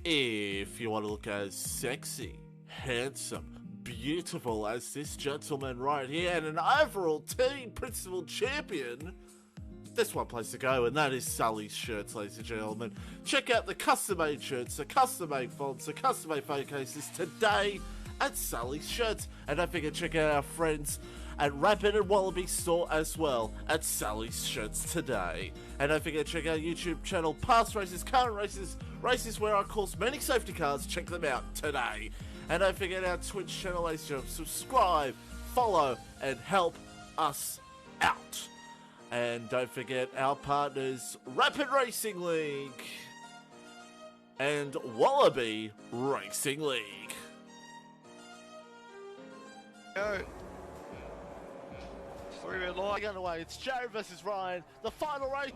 If you want to look as sexy, handsome, beautiful as this gentleman right here and an overall team principal champion, there's one place to go, and that is Sully's Shirts, ladies and gentlemen. Check out the custom-made shirts, the custom-made fonts, the custom-made phone cases today at Sully's Shirts. And don't forget to check out our friends at Rapid and Wallaby store as well at Sully's Shirts today. And don't forget to check out our YouTube channel, past races, current races, races where I course many safety cars. Check them out today. And don't forget our Twitch channel, ladies and gentlemen. Subscribe, follow, and help us out. And don't forget our partners, Rapid Racing League and Wallaby Racing League. Go. 3-minute line. Going away, it's Jared versus Ryan, the final race.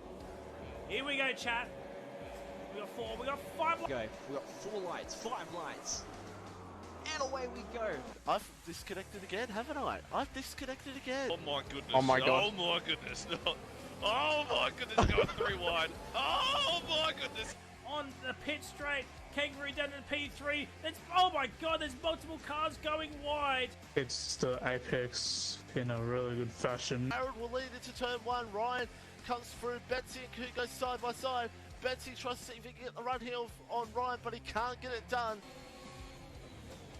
Here we go, chat. We got 4, we got 5. We got 4 lights, 5 lights. And away we go. I've disconnected again, haven't I? I've disconnected again. Oh my goodness. Oh my god. Oh my goodness. Oh my goodness, going 3 wide. Oh my goodness. On the pit straight, Kangaroo down to P3. Oh my god, there's multiple cars going wide. It's the apex in a really good fashion. Aaron will lead into turn 1. Ryan comes through. Betsy and Ku go side by side. Betsy tries to see if he can get the run here on Ryan, but he can't get it done.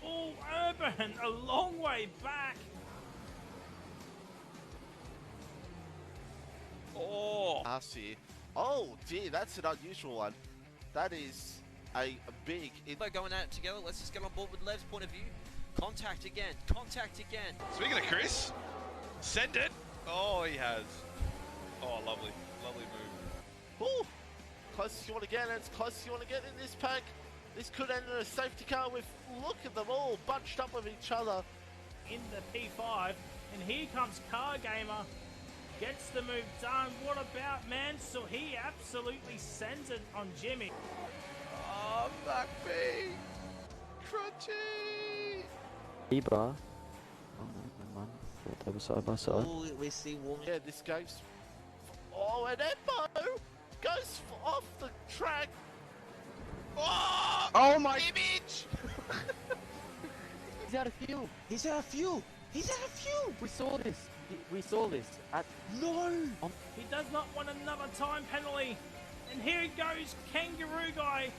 Oh, Urban, a long way back. Oh. Last year. Oh dear, that's an unusual one. That is a big... They're going at it together. Let's just get on board with Lev's point of view. Contact again. Contact again. Speaking of Chris, send it. Oh, he has. Oh, lovely. Lovely move. Ooh, closest you want to get, and it's closest you want to get in this pack. This could end in a safety car with, look at them all bunched up with each other. In the P5, and here comes Car Gamer. Gets the move done. What about Mansell? He absolutely sends it on Jimmy. Oh, Blackbeak. Crunchy. Ibra. Oh no, never mind. Thought they were side by side. Oh, we see one. Yeah, this game's... Oh, and Embo goes off the track. Oh, Oh my! image. He's out of fuel. He's out of fuel. He's out of fuel. We saw this. We saw this at... No. He does not want another time penalty. And here it goes, Kangaroo Guy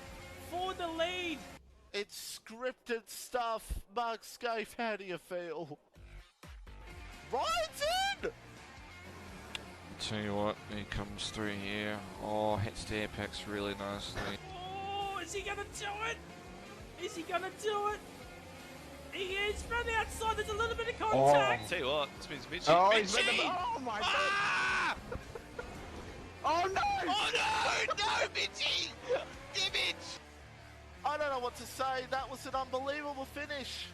for the lead. It's scripted stuff. Mark Scaife, how do you feel? Ryan's in! Tell you what, he comes through here. Oh, hits the apex really nicely. Oh, is he gonna do it? Is he gonna do it? He is from the outside. There's a little bit of contact. Tell you what, this means Mitchie. Oh, he's Mitchie! made them. Oh my god! Ah! Oh no! Oh no! No, Mitchie! Image! I don't know what to say. That was an unbelievable finish.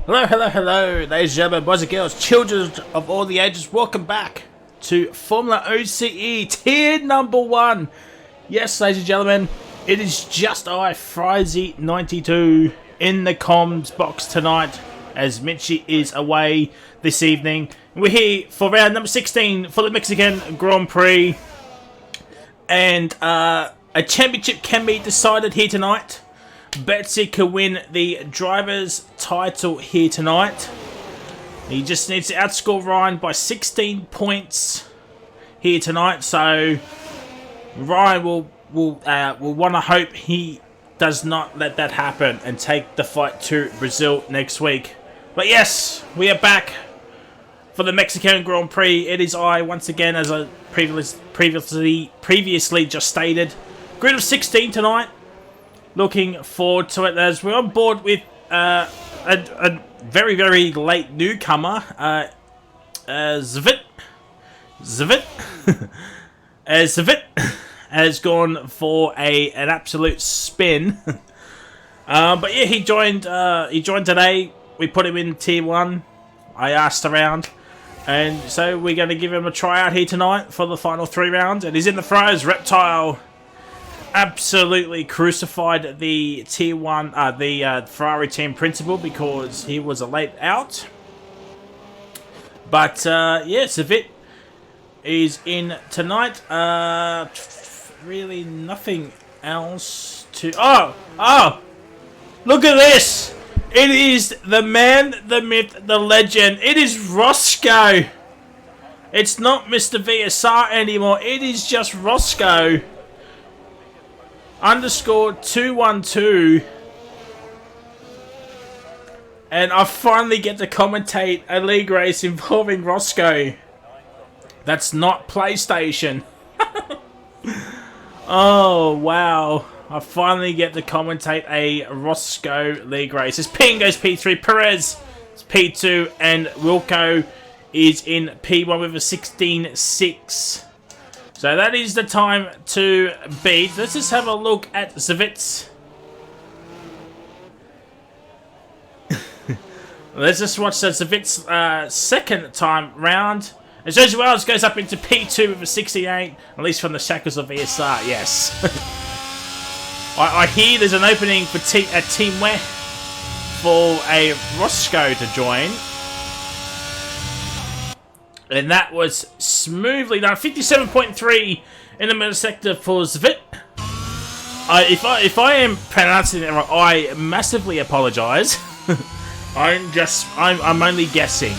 Hello, hello, hello, ladies and gentlemen, boys and girls, children of all the ages. Welcome back to FormulaOCE tier number 1. Yes, ladies and gentlemen, it is just I, Frizy92, in the comms box tonight as Mitchie is away this evening. We're here for round number 16 for the Mexican Grand Prix, and a championship can be decided here tonight. Betsy can win the driver's title here tonight. He just needs to outscore Ryan by 16 points here tonight. So Ryan will want to hope he does not let that happen and take the fight to Brazil next week. But yes, we are back for the Mexican Grand Prix. It is I once again, as I previously just stated. Grid of 16 tonight. Looking forward to it as we're on board with a very, very late newcomer, Zvit has gone for an absolute spin. But yeah, he joined today. We put him in tier 1. I asked around, and so we're going to give him a tryout here tonight for the final 3 rounds. And he's in the throws. Reptile absolutely crucified the tier 1, the Ferrari team principal, because he was a late out. But yeah, Savit is in tonight. Really nothing else to... Oh! Look at this! It is the man, the myth, the legend. It is Roscoe. It's not Mr. VSR anymore. It is just Roscoe. _212. And I finally get to commentate a league race involving Roscoe. That's not PlayStation. Oh, wow. I finally get to commentate a Roscoe league race. As Ping goes P3, Perez is P2, and Wilco is in P1 with a 16.6. So that is the time to beat. Let's just have a look at Zavitz. Let's just watch the Zavitz second time round. And Josie Wells goes up into P2 with a 68, at least from the shackles of ESR, yes. I hear there's an opening for Team West for a Roscoe to join. And that was smoothly done. 57.3 in the middle sector for Zvit. If I am pronouncing it wrong, I massively apologise. I'm only guessing.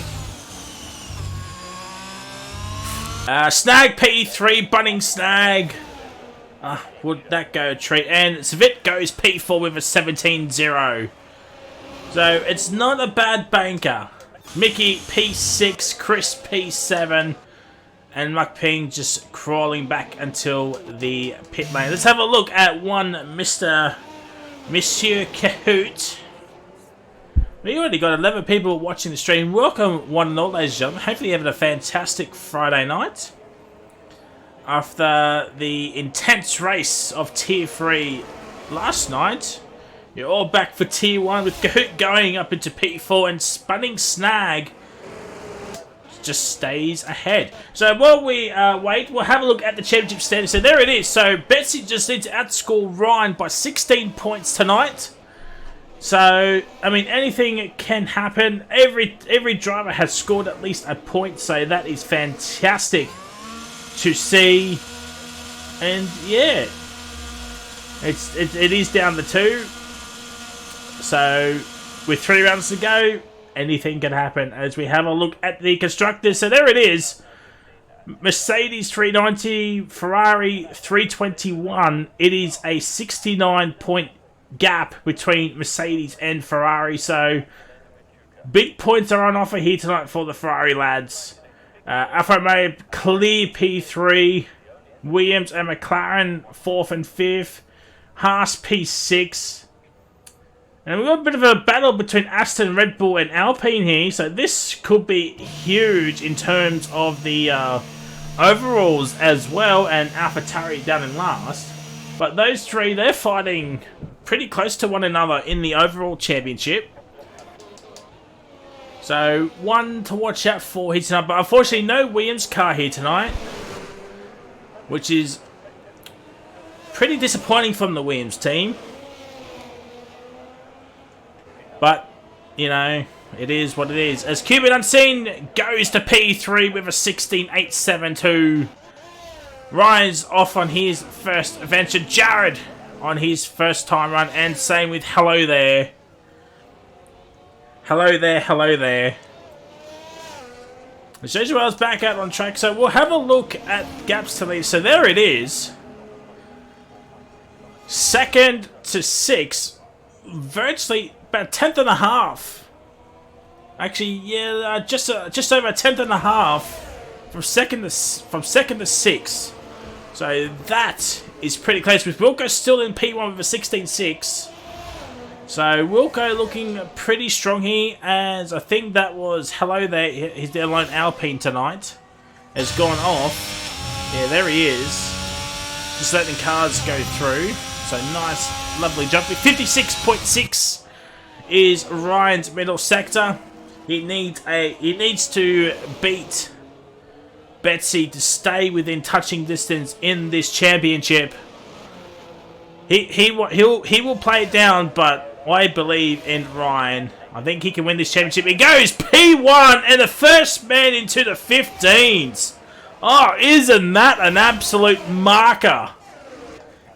Snag P3, Bunning Snag. Would that go a treat? And Zvit goes P4 with a 17.0. So it's not a bad banker. Mickey P6, Chris P7, and Muckping just crawling back until the pit lane. Let's have a look at one Monsieur Kahoot. We already got 11 people watching the stream. Welcome, one and all, ladies and gentlemen. Hopefully you're having a fantastic Friday night. After the intense race of Tier 3 last night, you're all back for Tier 1 with Kahoot going up into P4 and Bunning Snag just stays ahead. So while we wait, we'll have a look at the championship standings. So there it is. So Betsy just needs to outscore Ryan by 16 points tonight. So, I mean, anything can happen. Every driver has scored at least a point, so that is fantastic to see. And yeah, it is down to 2. So, with 3 rounds to go, anything can happen as we have a look at the constructors. So there it is. Mercedes 390, Ferrari 321. It is a 69-point gap between Mercedes and Ferrari, so big points are on offer here tonight for the Ferrari lads. Alfa Romeo clear P3, Williams and McLaren 4th and 5th, Haas P6, and we've got a bit of a battle between Aston, Red Bull and Alpine here, so this could be huge in terms of the overalls as well, and AlphaTauri down in last. But those three, they're fighting pretty close to one another in the overall championship. So, one to watch out for here tonight. But unfortunately, no Williams car here tonight, which is pretty disappointing from the Williams team. But, you know, it is what it is. As Cuban Unseen goes to P3 with a 16.872. Ryan's off on his first adventure. Jared on his first time run, and same with Hello There. Hello there, hello there. Josue's back out on track, so we'll have a look at gaps to leave. So there it is. 2nd to 6th, virtually about 10th and a half. Actually, yeah, just over a 10th and a half from second to 6th. So that is pretty close, with Wilco still in P1 with a 16.6. So Wilco looking pretty strong here, as I think that was Hello There, his lone Alpine tonight, has gone off. Yeah, there he is. Just letting cars go through. So nice, lovely jumping. 56.6 is Ryan's middle sector. He needs to beat Betsy to stay within touching distance in this championship. He will play it down, but I believe in Ryan. I think he can win this championship. He goes P1 and the first man into the 15s. Oh, isn't that an absolute marker?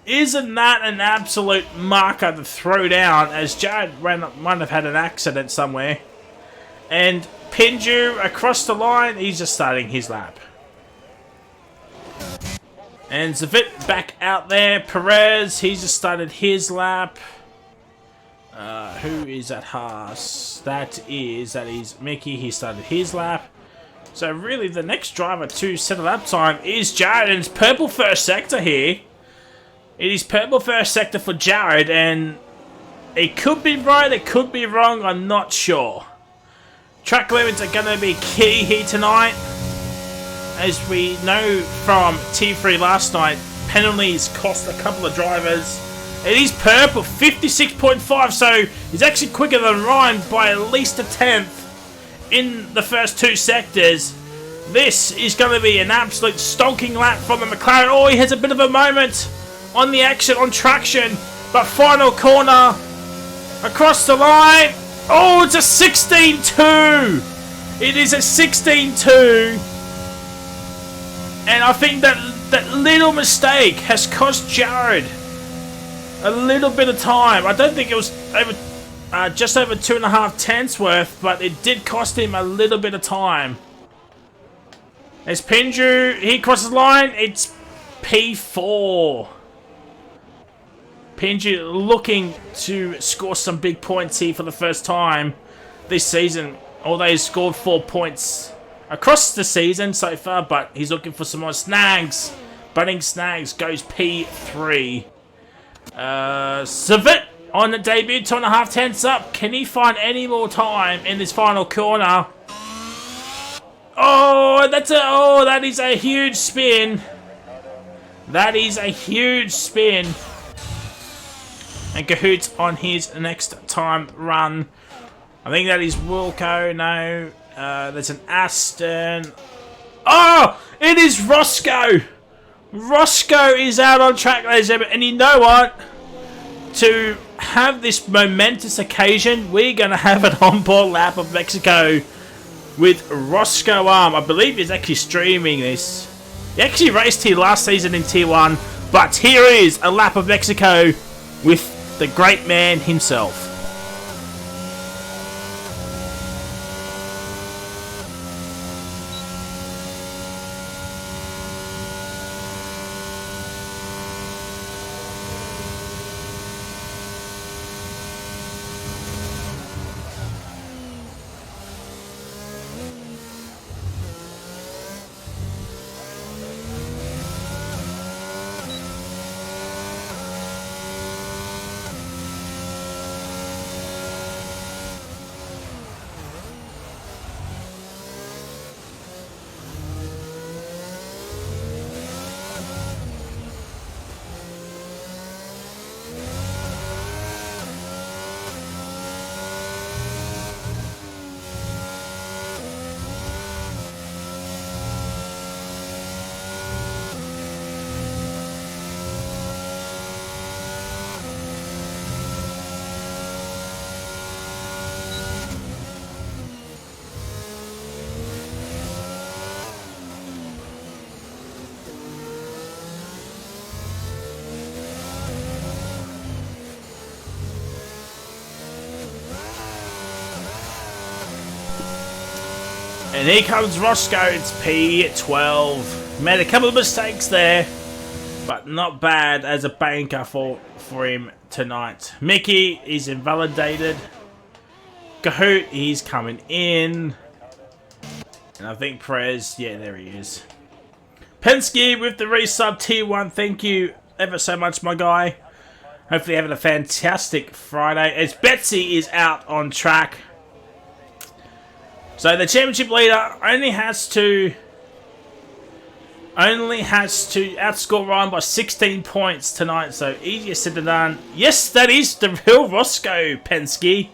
Isn't that an absolute marker to throw down, as Jared might have had an accident somewhere. And Pinju across the line, he's just starting his lap. And Zavit back out there. Perez, he's just started his lap. Who is at Haas? That is Mickey. He started his lap. So really, the next driver to set a lap time is Jared, and it's purple first sector here. It is purple first sector for Jared, and it could be right, it could be wrong. I'm not sure. Track limits are going to be key here tonight. As we know from T3 last night, penalties cost a couple of drivers. It is purple, 56.5, so he's actually quicker than Ryan by at least a tenth in the first two sectors. This is going to be an absolute stonking lap from the McLaren. Oh, he has a bit of a moment on the action, on traction, but final corner across the line. Oh, it's a 16.2. It is a 16.2. And I think that little mistake has cost Jared a little bit of time. I don't think it was over, just over 2.5 tenths worth, but it did cost him a little bit of time. As Pinju, he crosses the line, it's P4. Pinju looking to score some big points here for the first time this season. Although he's scored 4 points across the season so far, but he's looking for some more snags. Budding snags goes P3. Savit on the debut, 2.5 tenths up. Can he find any more time in this final corner? Oh, that is a huge spin. That is a huge spin. And Cahoot's on his next time run. I think that is Wilco. No, there's an Aston. Oh, it is Roscoe. Roscoe is out on track, ladies and gentlemen. And you know what? To have this momentous occasion, we're going to have an onboard lap of Mexico with Roscoe Arm. I believe he's actually streaming this. He actually raced here last season in T1, but here is a lap of Mexico with the great man himself. And here comes Roscoe, it's P12. Made a couple of mistakes there, but not bad as a banker for him tonight. Mickey is invalidated. Cahoot, he's coming in. And I think Perez, yeah, there he is. Penske with the resub T1, thank you ever so much, my guy. Hopefully having a fantastic Friday. As Betsy is out on track. So the championship leader only has to outscore Ryan by 16 points tonight. So easier said than done. Yes, that is the real Roscoe, Penske.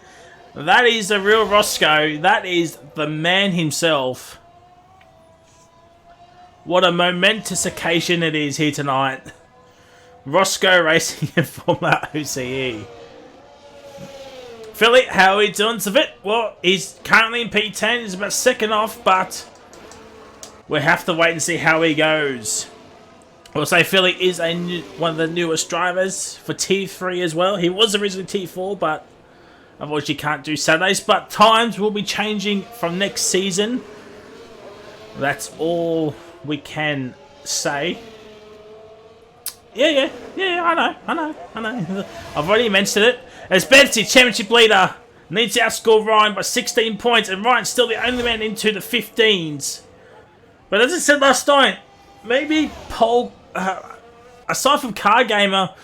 That is the real Roscoe. That is the man himself. What a momentous occasion it is here tonight. Roscoe racing in FormulaOCE. Philly, how are we doing? Savit? Well, he's currently in P10. He's about second off, but we'll have to wait and see how he goes. We'll say Philly is one of the newest drivers for T3 as well. He was originally T4, but unfortunately can't do Saturdays. But times will be changing from next season. That's all we can say. Yeah, I know. I've already mentioned it. As Betsy, championship leader, needs to outscore Ryan by 16 points, and Ryan's still the only man into the 15s. But as I said last night, maybe Paul, aside from Car Gamer,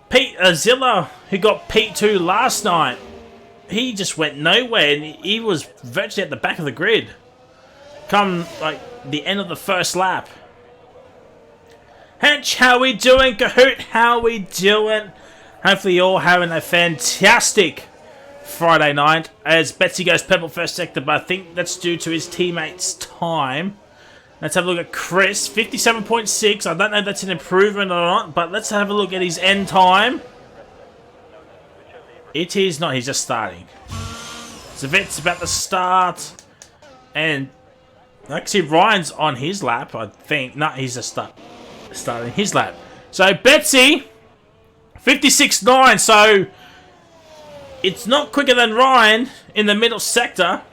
Pete Zilla, who got P2 last night, he just went nowhere, and he was virtually at the back of the grid. Come, like, the end of the first lap. Hench, how we doing? Kahoot, how we doing? Hopefully you're all having a fantastic Friday night. As Betsy goes purple first sector, but I think that's due to his teammates' time. Let's have a look at Chris, 57.6. I don't know if that's an improvement or not, but let's have a look at his end time. It is not, he's just starting. Zavit's about to start. And actually Ryan's on his lap, I think. No, he's just starting his lap. So Betsy, 56.9, so it's not quicker than Ryan in the middle sector.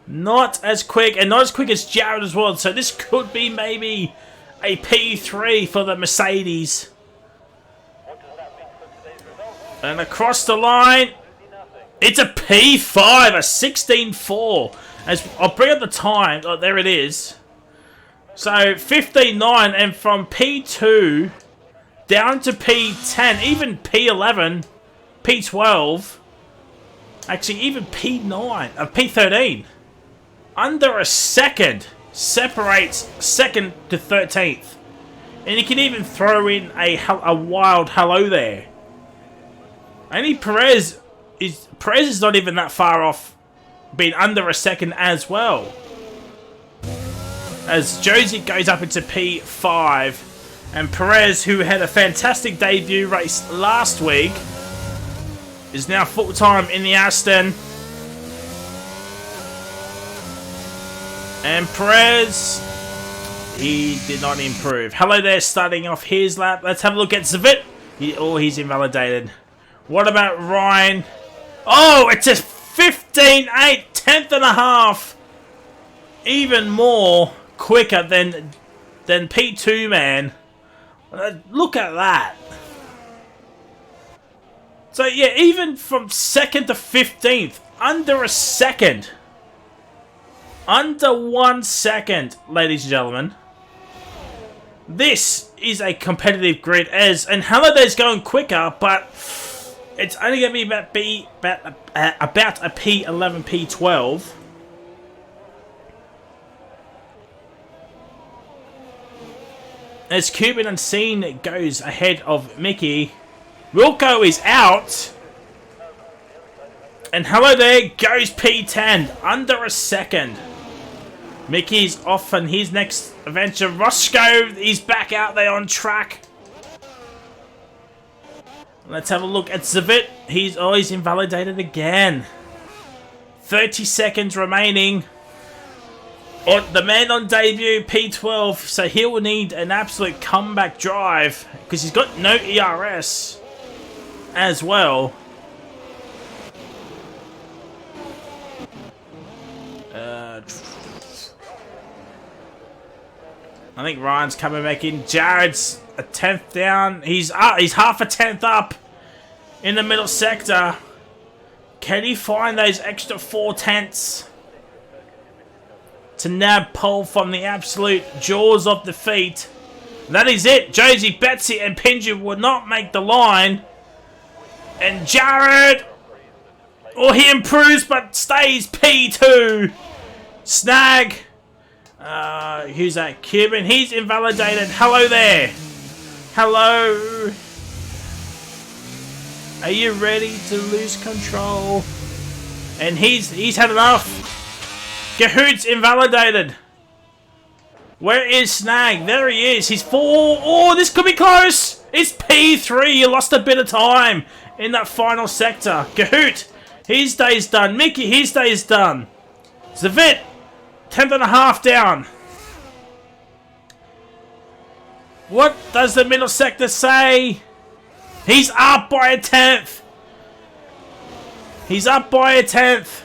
Not as quick, and not as quick as Jared as well. So this could be maybe a P3 for the Mercedes. And across the line, it's a P5, a 16.4. As I'll bring up the time. Oh, there it is. So 15.9, and from P2 down to P10, even P11, P12, actually even P9, P13. Under a second separates second to 13th. And you can even throw in a wild hello there. Only Perez is not even that far off being under a second as well. As Josie goes up into P5, and Perez, who had a fantastic debut race last week, is now full-time in the Aston. And Perez, he did not improve. Hello there, starting off his lap. Let's have a look at Zavit. He's invalidated. What about Ryan? Oh, it's a 15.8, 10th and a half. Even more quicker than P2, man. Look at that. So yeah, even from 2nd to 15th, under a second. Under 1 second, ladies and gentlemen. This is a competitive grid and Halliday's going quicker, but it's only going to be about a P11, P12. As Cuban Unseen goes ahead of Mickey, Wilco is out. And hello there, goes P10, under a second. Mickey's off on his next adventure. Roscoe, he's back out there on track. Let's have a look at Zavit. He's always invalidated again. 30 seconds remaining. The man on debut, P12, so he will need an absolute comeback drive because he's got no ERS as well. I think Ryan's coming back in. Jared's a 10th down. He's half a 10th up in the middle sector. Can he find those extra 4/10ths to nab pole from the absolute jaws of defeat? That is it. Josie, Betsy, and Pinju will not make the line. And Jared, he improves but stays P2. Snag. Who's that? Cuban. He's invalidated. Hello there. Hello. Are you ready to lose control? And he's had enough. Cahoot's invalidated. Where is Snag? There he is. He's 4. Oh, this could be close. It's P3. You lost a bit of time in that final sector. Cahoot, his day's done. Mickey, his day's done. Zavit, 10th and a half down. What does the middle sector say? He's up by a 10th. He's up by a 10th.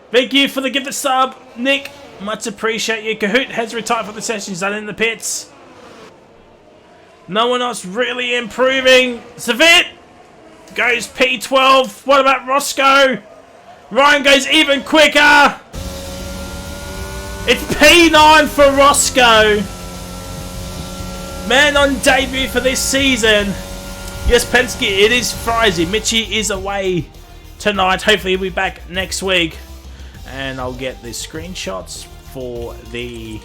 Thank you for the gifted sub, Nick. Much appreciate you. Kahoot has retired for the session. He's done in the pits. No one else really improving. Savit goes P12. What about Roscoe? Ryan goes even quicker. It's P9 for Roscoe. Man on debut for this season. Yes, Penske, it is Friday. Mitchie is away tonight. Hopefully he'll be back next week. And I'll get the screenshots for the...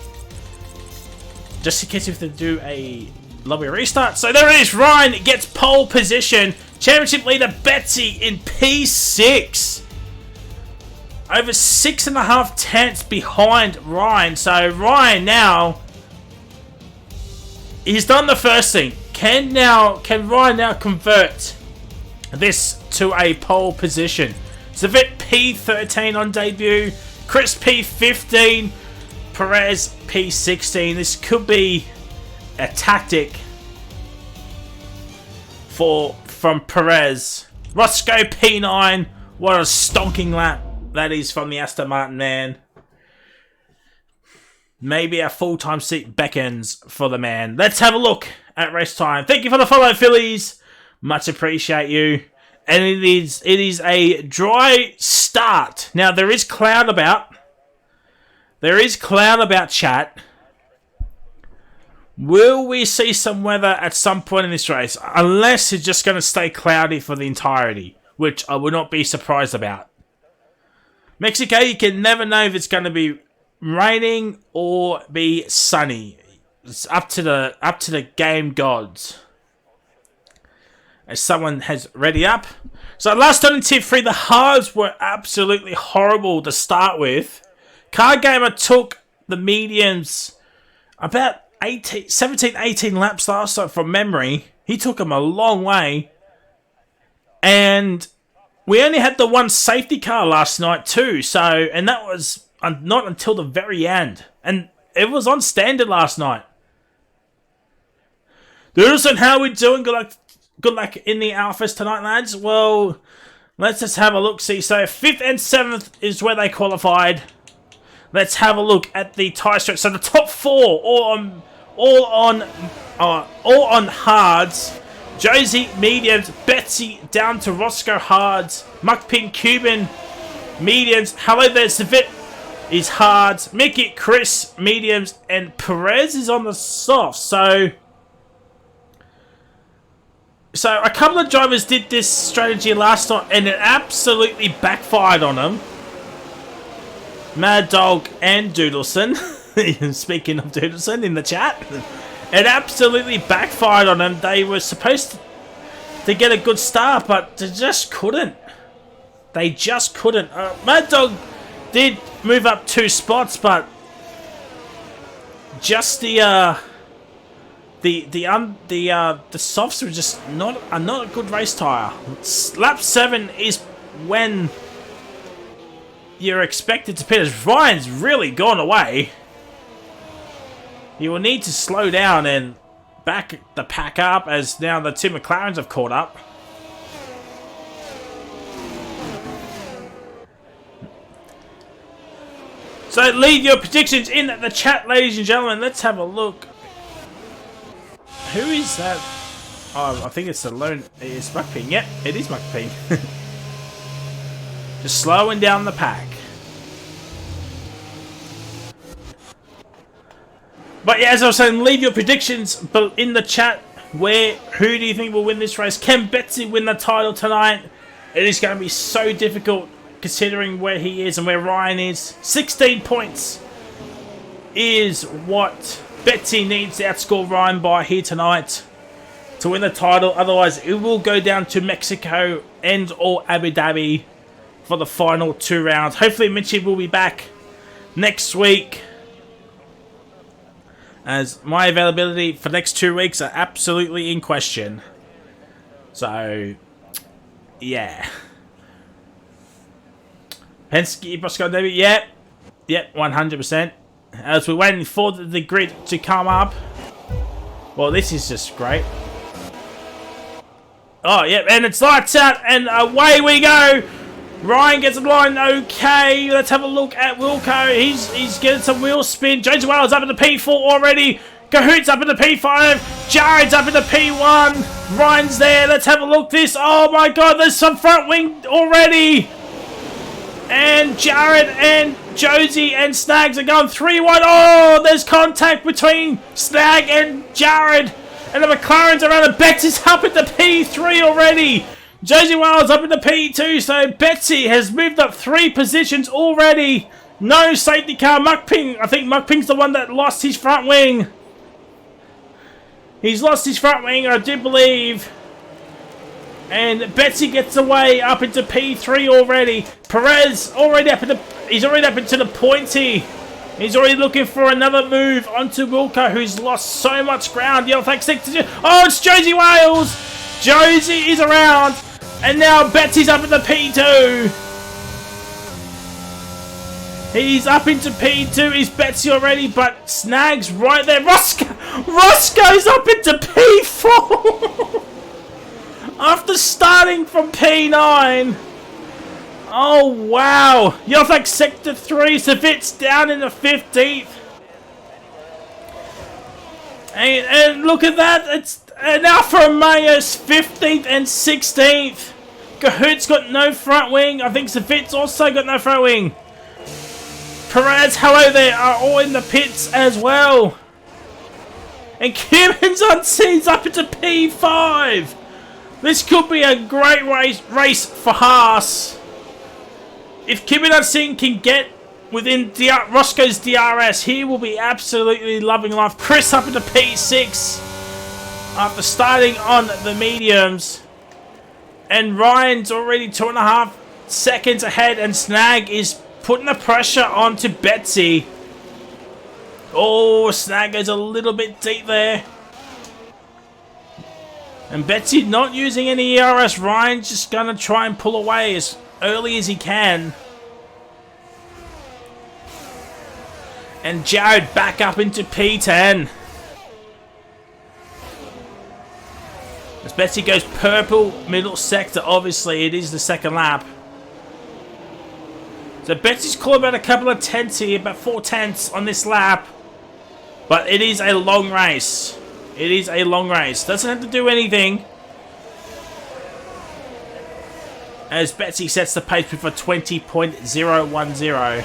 just in case we have to do a lobby restart. So there it is. Ryan gets pole position. Championship leader Betsy in P6. Over 6.5 tenths behind Ryan. So Ryan now... he's done the first thing. Can Ryan now convert this to a pole position? Zavit P13 on debut. Chris P15. Perez P16. This could be a tactic from Perez. Roscoe P9. What a stonking lap that is from the Aston Martin man. Maybe a full-time seat beckons for the man. Let's have a look at race time. Thank you for the follow, Phillies. Much appreciate you. And it is a dry start. Now, there is cloud about. There is cloud about, chat. Will we see some weather at some point in this race? Unless it's just going to stay cloudy for the entirety, which I would not be surprised about. Mexico, you can never know if it's going to be raining or be sunny. It's up to the game gods. As someone has ready up. So last on in Tier 3, the hards were absolutely horrible to start with. Car Gamer took the mediums about 17, 18 laps last time from memory. He took them a long way. And we only had the one safety car last night too. So, and that was not until the very end. And it was on standard last night. Doodleson, how are we doing? Good luck in the Alphas tonight, lads. Well, let's just have a look. See, so 5th and 7th is where they qualified. Let's have a look at the tie stretch. So the top 4, all on hards. Josie mediums, Betsy down to Roscoe hards, Muckpin Cuban mediums. Hello there, Savit is hards, Mickey Chris mediums, and Perez is on the soft. So a couple of drivers did this strategy last night, and it absolutely backfired on them. Mad Dog and Doodleson. Speaking of Doodleson in the chat. It absolutely backfired on them. They were supposed to get a good start, but they just couldn't. They just couldn't. Mad Dog did move up 2 spots, but just the softs were just not a good race tire. Lap 7 is when you're expected to pit. As Ryan's really gone away. You will need to slow down and back the pack up, as now the 2 McLarens have caught up. So leave your predictions in the chat, ladies and gentlemen. Let's have a look. Who is that? Oh, I think it's the lone. It's Muckping. Yep, it is Muckping. Just slowing down the pack. But yeah, as I was saying, leave your predictions in the chat. Who do you think will win this race? Can Betsy win the title tonight? It is going to be so difficult considering where he is and where Ryan is. 16 points is what Betsy needs to outscore Ryan by here tonight to win the title. Otherwise, it will go down to Mexico and or Abu Dhabi for the final 2 rounds. Hopefully, Mitchie will be back next week, as my availability for the next 2 weeks are absolutely in question. So, yeah. Penske, Roscoe, David. Yep. Yep, 100%. As we're waiting for the grid to come up. Well, this is just great. Oh, yep, and it's lights out, and away we go. Ryan gets the line. Okay, let's have a look at Wilco. He's getting some wheel spin. Jonesy Wales up in the P4 already. Cahoot's up in the P5. Jared's up in the P1. Ryan's there. Let's have a look. Oh my God, there's some front wing already. And Jared and Josie and Snags are going 3-1. Oh, there's contact between Snag and Jared. And the McLaren's around, and Betsy's up at the P3 already. Josie Wales up in the P2, so Betsy has moved up 3 positions already. No safety car. Muckping, I think Muckping's the one that lost his front wing. He's lost his front wing, I do believe. And Betsy gets away up into P3 already. Perez already up in the, he's already up into the pointy. He's already looking for another move onto Wilco, who's lost so much ground. Yellow flag 6. Oh, it's Josie Wales. Josie is around. And now Betsy's up in the P2. He's up into P2. Is Betsy already? But Snags right there. Roscoe's up into P4. After starting from P9. Oh, wow. Yellow flag sector 3. Savit's down in the 15th. And look at that. It's now for Emmaus 15th and 16th. Cahoot's got no front wing. I think Savit's also got no front wing. Perez, hello there, are all in the pits as well. And Cummins Unseen's up into P5. This could be a great race for Haas. If Cummins Unseen can get within Roscoe's DRS, he will be absolutely loving life. Chris up into P6 after starting on the mediums. And Ryan's already 2.5 seconds ahead, and Snag is putting the pressure onto Betsy. Oh, Snag goes a little bit deep there. And Betsy not using any ERS. Ryan's just going to try and pull away as early as he can. And Jared back up into P10. As Betsy goes purple, middle sector, obviously it is the second lap. So Betsy's caught about a couple of tenths here, about 4 tenths on this lap. But it is a long race. It is a long race. Doesn't have to do anything. As Betsy sets the pace with a 20.010.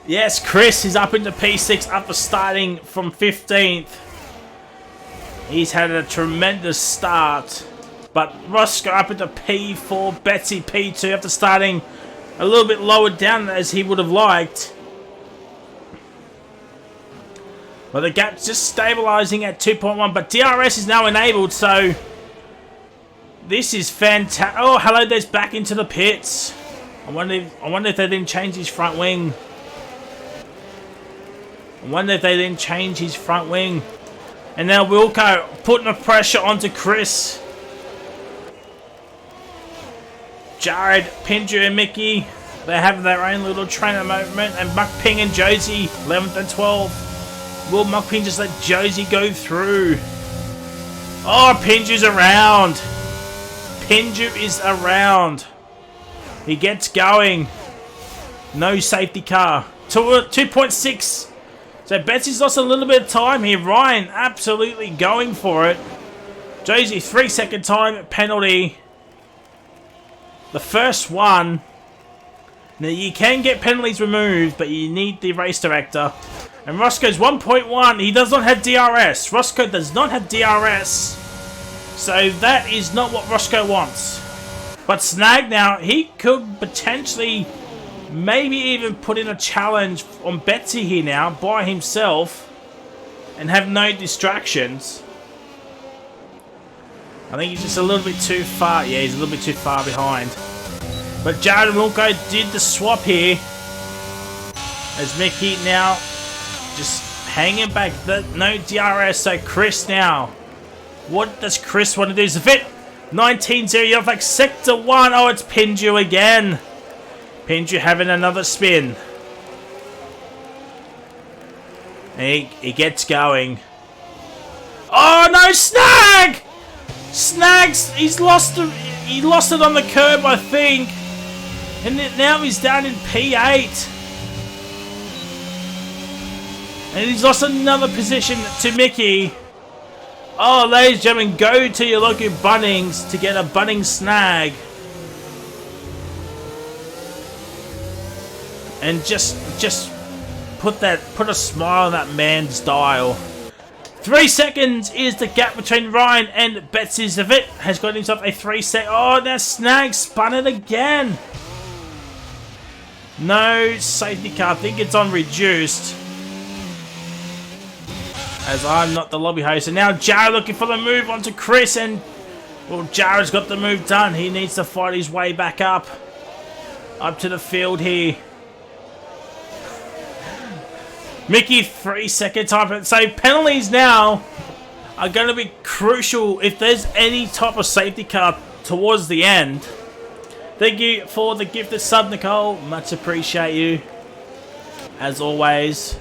Yes, Chris is up into P6 after starting from 15th. He's had a tremendous start. But Roscoe up into P4, Betsy P2 after starting a little bit lower down as he would have liked. Well, the gap's just stabilizing at 2.1, but DRS is now enabled, so this is fantastic. Oh, hello, there's back into the pits. I wonder if they didn't change his front wing. I wonder if they didn't change his front wing. And now Wilco putting the pressure onto Chris. Jared, Pinju and Mickey, they have their own little trainer movement. And Muckping and Josie, 11th and 12th. Will Muckping just let Josie go through? Oh, Pinju's around. Pinju is around. He gets going. No safety car. 2.6. So Betsy's lost a little bit of time here. Ryan absolutely going for it. Josie, 3-second time penalty. The first one. Now you can get penalties removed, but you need the race director. And Roscoe's 1.1. He does not have DRS. Roscoe does not have DRS. So that is not what Roscoe wants. But Snag now, he could potentially maybe even put in a challenge on Betsy here now by himself and have no distractions. I think he's just a little bit too far. Yeah, he's a little bit too far behind. But Jared and Wilco did the swap here. As Mickey now just hanging back. No DRS. So Chris now. What does Chris want to do? Zavit 19-0, you're like sector 1. Oh, it's Pinju again. Pinju having another spin. He gets going. Oh no, Snag! Snags, he lost it on the curb, I think. And now he's down in P8. And he's lost another position to Mickey. Oh, ladies and gentlemen, go to your local Bunnings to get a Bunnings snag. And just put a smile on that man's dial. 3 seconds is the gap between Ryan and Betsy Zavit. Has got himself a 3-second. Oh, now Snag spun it again. No safety car. I think it's on reduced. As I'm not the lobby host. And now Jared looking for the move onto Chris. And, well, Jared's got the move done. He needs to fight his way back up. Up to the field here. Mickey, 3-second time. So penalties now are going to be crucial if there's any type of safety car towards the end. Thank you for the gifted sub, Nicole. Much appreciate you. As always.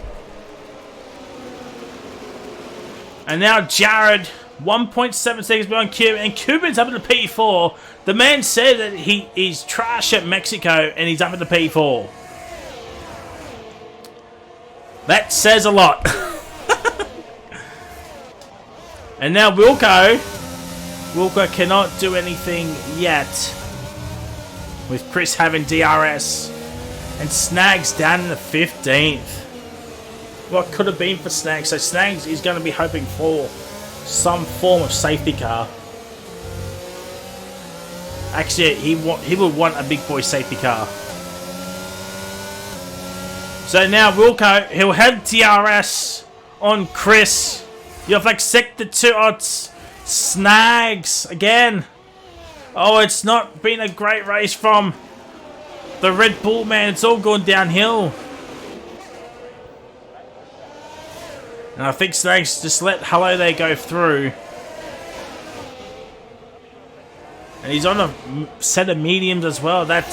And now Jared, 1.7 seconds behind Cuban. And Cuban's up in the P4. The man said that he's trash at Mexico and he's up in the P4. That says a lot. And now Wilco. Wilco cannot do anything yet. With Chris having DRS. And Snags down in the 15th. What could have been for Snags? So Snags is going to be hoping for some form of safety car. Actually, he would want a big boy safety car. So now Wilco, he'll have DRS on Chris. You have like sector 2 odds. Snags again. Oh, it's not been a great race from the Red Bull, man. It's all gone downhill. And I think Snags just let Hello There go through. And he's on a set of mediums as well. That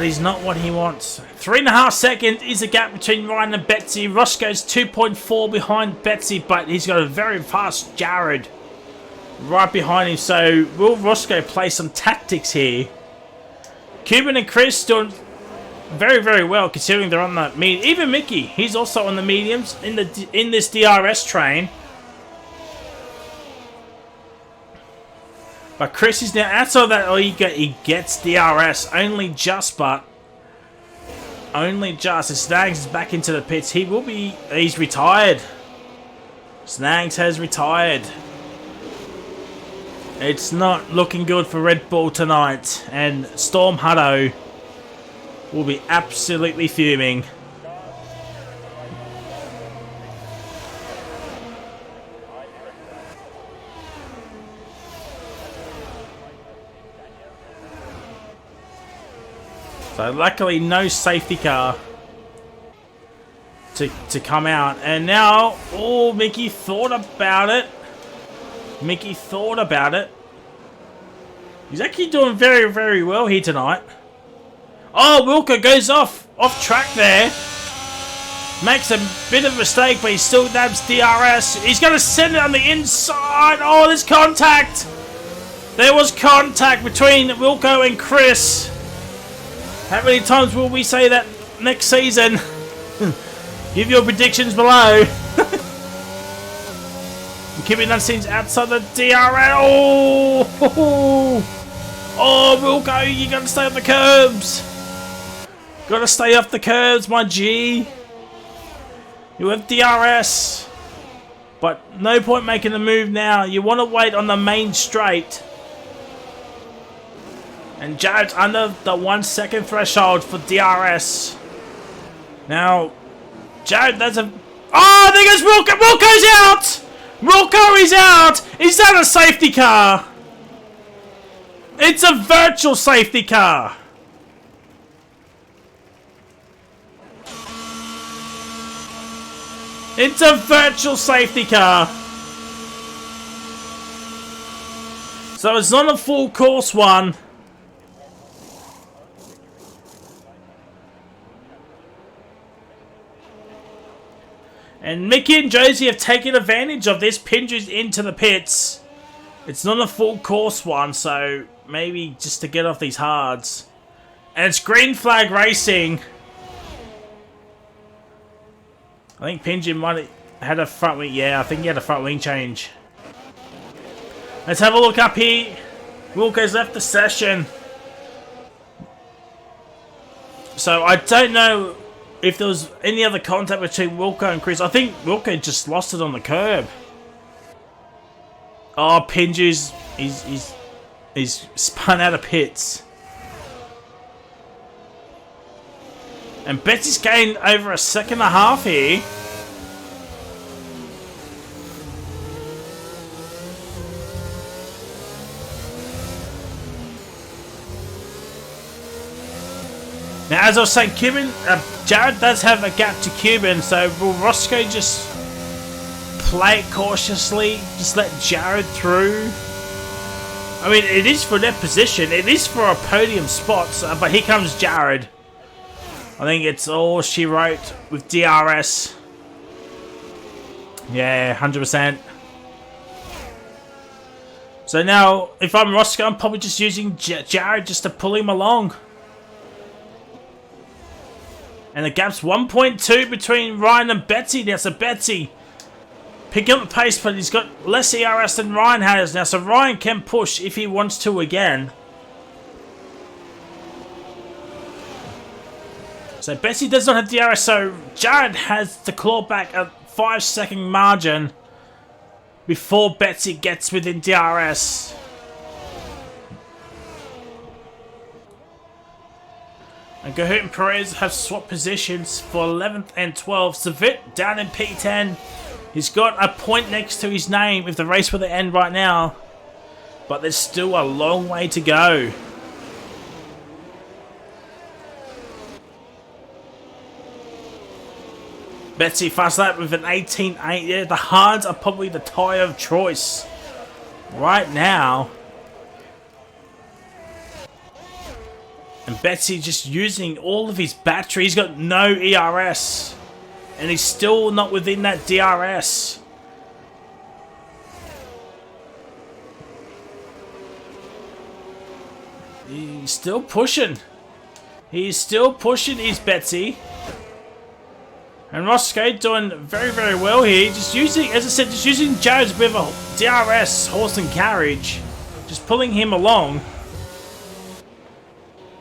is not what he wants. 3.5 seconds is the gap between Ryan and Betsy. Roscoe's 2.4 behind Betsy, but he's got a very fast Jared right behind him. So will Roscoe play some tactics here? Cuban and Chris doing very, very well considering they're on the medium. Even Mickey, he's also on the mediums in this DRS train. But Chris is now outside that. Oh, he gets DRS only just, but only just. And Snags is back into the pits. He's retired. Snags has retired. It's not looking good for Red Bull tonight, and Storm Hutto will be absolutely fuming. So luckily no safety car to come out. And now, oh, Mickey thought about it. Mickey thought about it. He's actually doing very, very well here tonight. Oh, Wilco goes off track there. Makes a bit of a mistake, but he still nabs DRS. He's going to send it on the inside. Oh, there's contact. There was contact between Wilco and Chris. How many times will we say that next season? Give your predictions below. Keeping that scenes outside the DRL. Oh, Wilco, you gotta stay off the curbs. Gotta stay off the curbs, my G. You have DRS. But no point making the move now. You want to wait on the main straight. And Jared's under the 1 second threshold for DRS. Now, Jared, that's a... Oh, there goes Wilco. Wilco's out! Wilco is out! Is that a safety car? It's a virtual safety car. It's a virtual safety car. So it's not a full course one. And Mickey and Josie have taken advantage of this. Pinju's into the pits. It's not a full course one, so maybe just to get off these hards. And it's green flag racing. I think Pinju might have had a front wing. Yeah, I think he had a front wing change. Let's have a look up here. Wilco's left the session. So I don't know if there was any other contact between Wilco and Chris. I think Wilco just lost it on the curb. Oh, Pinju's he's spun out of pits. And Betsy's gained over a second and a half here. Now, as I was saying, Cuban, Jared does have a gap to Cuban, so will Roscoe just play it cautiously? Just let Jared through? I mean, it is for their position. It is for a podium spot, but here comes Jared. I think it's all she wrote with DRS. Yeah, 100%. So now, if I'm Roscoe, I'm probably just using Jared just to pull him along. And the gap's 1.2 between Ryan and Betsy now. So Betsy picking up the pace, but he's got less ERS than Ryan has now. So Ryan can push if he wants to again. So Betsy does not have DRS, so Jared has to claw back a 5-second margin before Betsy gets within DRS. And Gahoot and Perez have swapped positions for 11th and 12th. Savit down in P10. He's got a point next to his name if the race were to end right now. But there's still a long way to go. Betsy fast lap with an 18.8. Yeah, the hards are probably the tyre of choice right now. And Betsy just using all of his battery. He's got no ERS. And he's still not within that DRS. He's still pushing. He's still pushing his Betsy. And Roscoe doing very, very well here. Just using, as I said, just using Jared's bit of a DRS horse and carriage. Just pulling him along.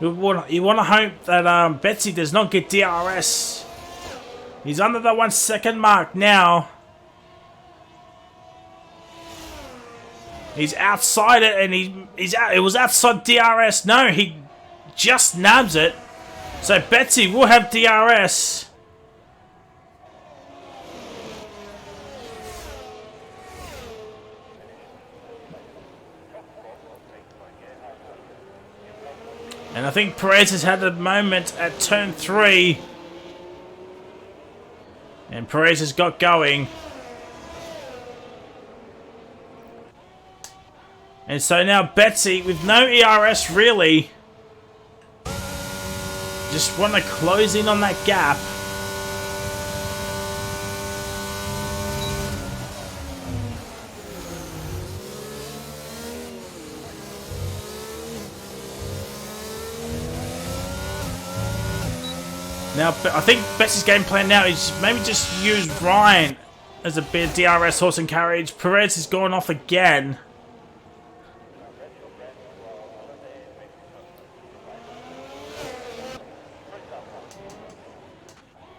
You want to hope that Betsy does not get DRS. He's under the 1 second mark now. He's outside it, and he's out. It was outside DRS. No, he just nabs it. So Betsy will have DRS. And I think Perez has had a moment at turn 3. And Perez has got going. And so now Betsy, with no ERS really, just want to close in on that gap. Now, I think Betsy's game plan now is maybe just use Ryan as a bit of DRS horse and carriage. Perez has gone off again.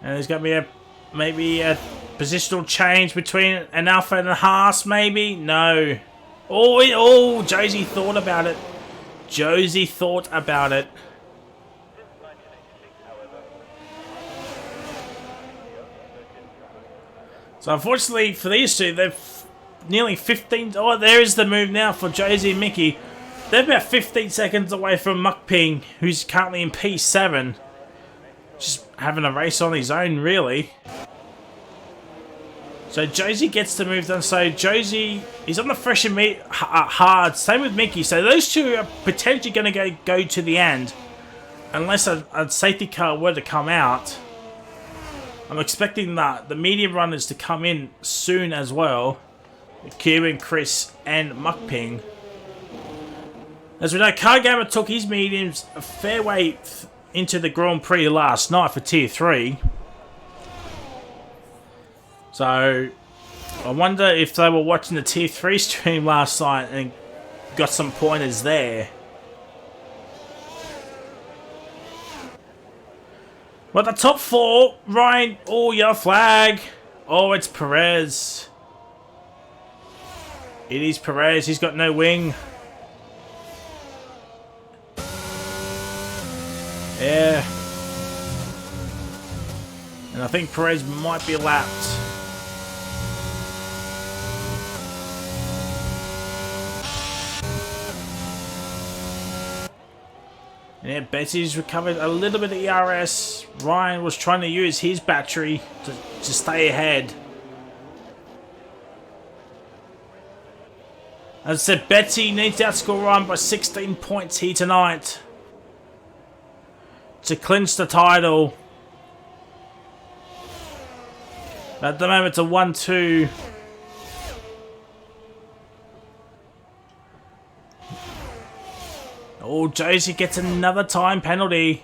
And there's going to be maybe a positional change between an Alpha and a Haas, maybe? No. Oh, Josie thought about it. Josie thought about it. So unfortunately for these two, they're nearly 15... Oh, there is the move now for Josie and Mickey. They're about 15 seconds away from Mukping, who's currently in P7. Just having a race on his own, really. So Josie gets the move done. So Josie is on the fresh and hard. Same with Mickey. So those two are potentially going to go to the end. Unless a safety car were to come out. I'm expecting the medium runners to come in soon as well. Cuban, Chris, and Muckping. As we know, Car Gamer took his mediums a fair way into the Grand Prix last night for Tier 3. So, I wonder if they were watching the Tier 3 stream last night and got some pointers there. Well, the top 4, Ryan, oh, yellow flag. Oh, it's Perez. It is Perez, he's got no wing. Yeah. And I think Perez might be lapped. And yeah, Betsy's recovered a little bit of ERS. Ryan was trying to use his battery to stay ahead. As I said, Betsy needs to outscore Ryan by 16 points here tonight to clinch the title. At the moment, it's a 1-2. Oh, Josie gets another time penalty.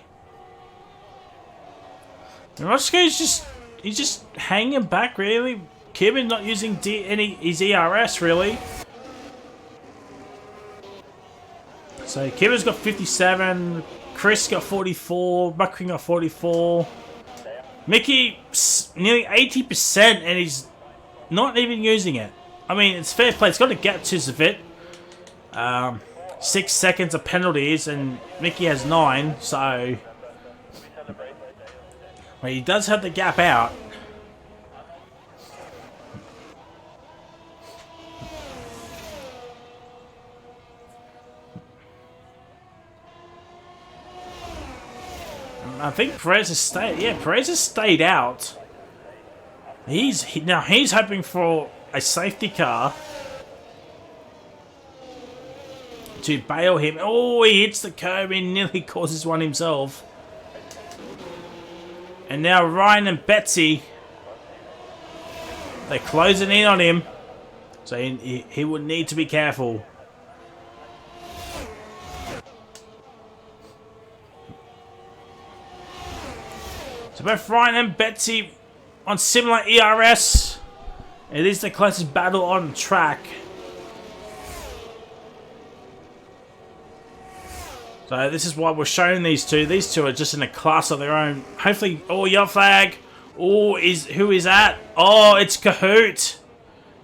And Roscoe's just hanging back, really. Cuban not using his ERS, really. So Cuban's got 57, Chris got 44, Buckring got 44. Mickey, nearly 80%, and he's not even using it. I mean, it's fair play. It's got to get to Zavit. 6 seconds of penalties, and Mickey has 9, so... Well, he does have the gap out. I think Perez has stayed. Yeah, Perez has stayed out. Now he's hoping for a safety car to bail him. Oh, he hits the curb and nearly causes one himself. And now Ryan and Betsy, they're closing in on him, so he would need to be careful. So both Ryan and Betsy on similar ERS. It is the closest battle on track. So this is why we're showing these two. These two are just in a class of their own. Hopefully, oh, yellow flag. Oh, who is that? Oh, it's Cahoot.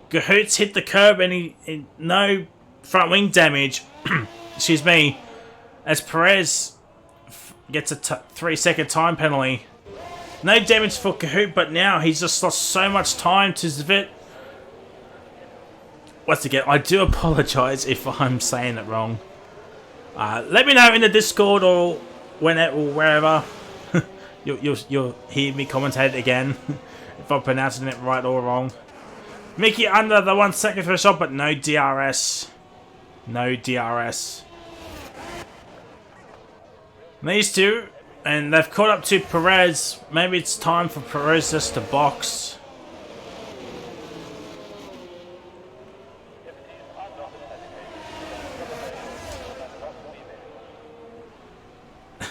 Cahoot's hit the curb and he no front wing damage. Excuse me. As Perez gets a 3-second time penalty. No damage for Cahoot, but now he's just lost so much time to Zvit. Once again, I do apologise if I'm saying it wrong. Let me know in the Discord or wherever. you'll hear me commentate again if I'm pronouncing it right or wrong. Mickey under the 1 second for a shot, but no DRS. No DRS. And these two, and they've caught up to Perez. Maybe it's time for Perez just to box.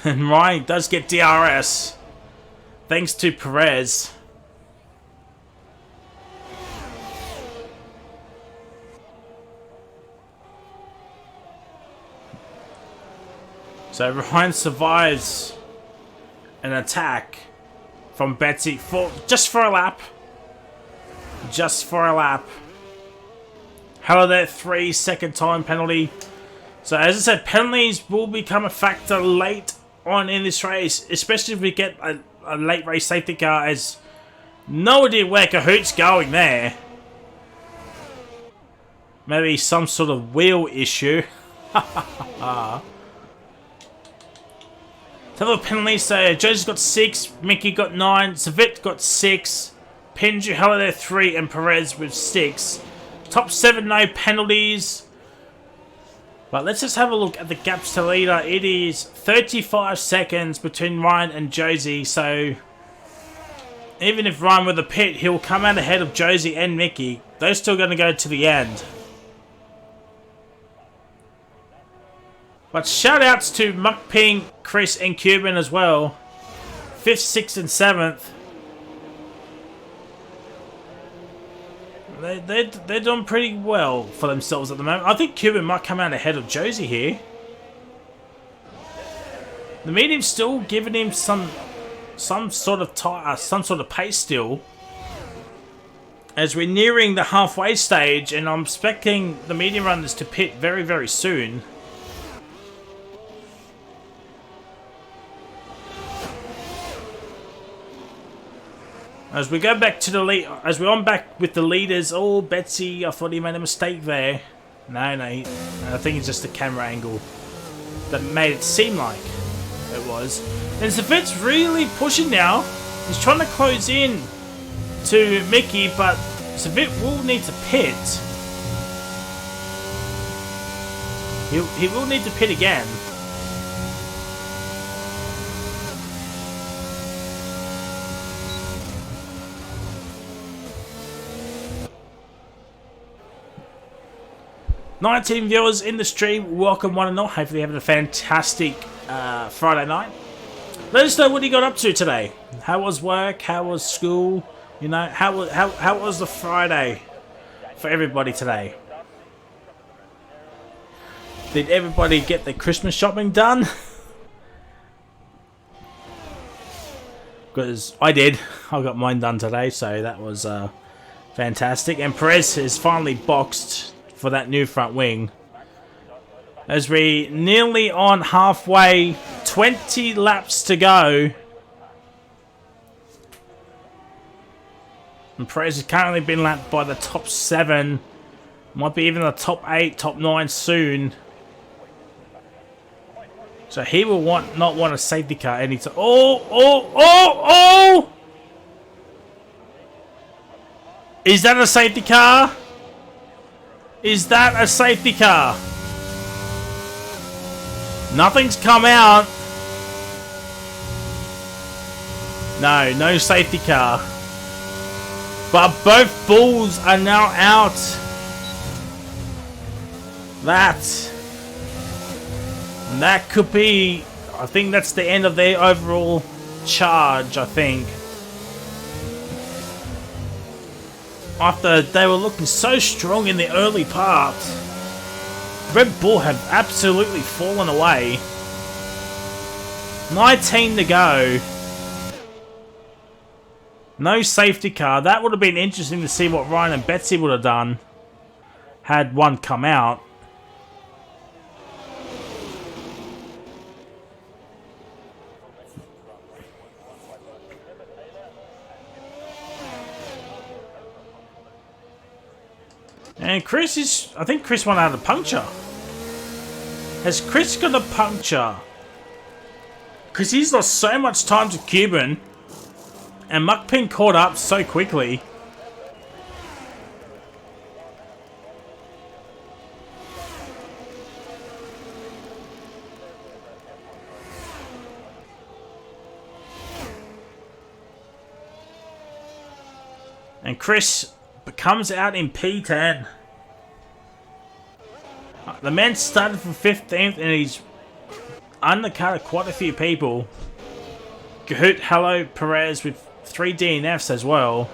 And Ryan does get DRS. Thanks to Perez. So Ryan survives an attack from Betsy just for a lap. Just for a lap. However, that 3-second time penalty. So as I said, penalties will become a factor late on in this race, especially if we get a late race safety car, as no idea where Cahoot's going there. Maybe some sort of wheel issue. Total penalties, so Josie's got 6, Mickey got 9, Savit got 6, Pinju, Halliday 3, and Perez with 6. Top 7, no penalties. But let's just have a look at the gaps to leader. It is 35 seconds between Ryan and Josie. So even if Ryan were the pit, he'll come out ahead of Josie and Mickey. They're still going to go to the end. But shout outs to Muck Ping, Chris, and Cuban as well. 5th, 6th, and 7th. They're doing pretty well for themselves at the moment. I think Cuban might come out ahead of Josie here. The medium's still giving him some sort of pace still. As we're nearing the halfway stage, and I'm expecting the medium runners to pit very, very soon. As we go back to the lead, as we're on back with the leaders. Oh, Betsy, I thought he made a mistake there. No, I think it's just the camera angle that made it seem like it was. And Zavit's really pushing now. He's trying to close in to Mickey, but Zavit will need to pit. He will need to pit again. $19 viewers in the stream. Welcome one and all. Hopefully you're having a fantastic Friday night. Let us know what you got up to today. How was work? How was school? You know, how was the Friday for everybody today? Did everybody get their Christmas shopping done? Because I did. I got mine done today, so that was fantastic. And Perez is finally boxed for that new front wing. As we nearly on halfway, 20 laps to go. And Perez has currently been lapped by the top 7. Might be even the top 8, top 9 soon. So he will not want a safety car anytime. Oh! Is that a safety car? Is that a safety car? Nothing's come out. No safety car. But both bulls are now out. That could be... I think that's the end of their overall charge, I think. After they were looking so strong in the early part, Red Bull have absolutely fallen away. 19 to go. No safety car. That would have been interesting to see what Ryan and Betsy would have done had one come out. And Chris is... I think Chris went out of puncture. Has Chris got a puncture? Because he's lost so much time to Cuban. And Muckpin caught up so quickly. And Chris comes out in P10. The man started from 15th and he's undercut quite a few people. Gahoot, hello, Perez with 3 DNFs as well.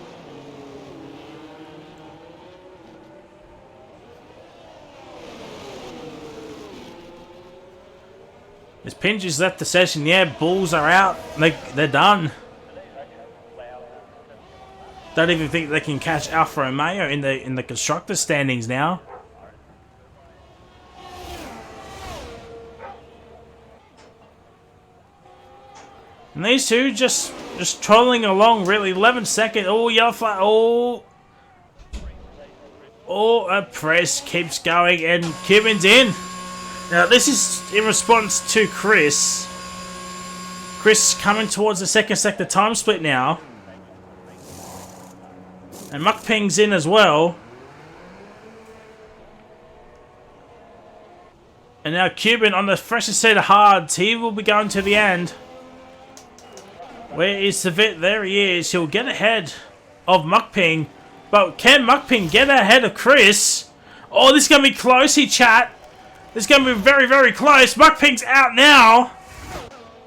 As Pinju's left the session, yeah, Bulls are out. They're done. Don't even think they can catch Alfa Romeo in the constructor standings now. And these two just trolling along, really. 11 seconds. Oh, yellow flag. Oh, a press keeps going, and Cuban's in. Now, this is in response to Chris. Chris coming towards the second sector time split now. And Mukping's in as well. And now Cuban on the freshest set of hards. He will be going to the end. Where is Savit? There he is. He'll get ahead of Mukping. But can Mukping get ahead of Chris? Oh, this is going to be close, chat. This is going to be very, very close. Mukping's out now.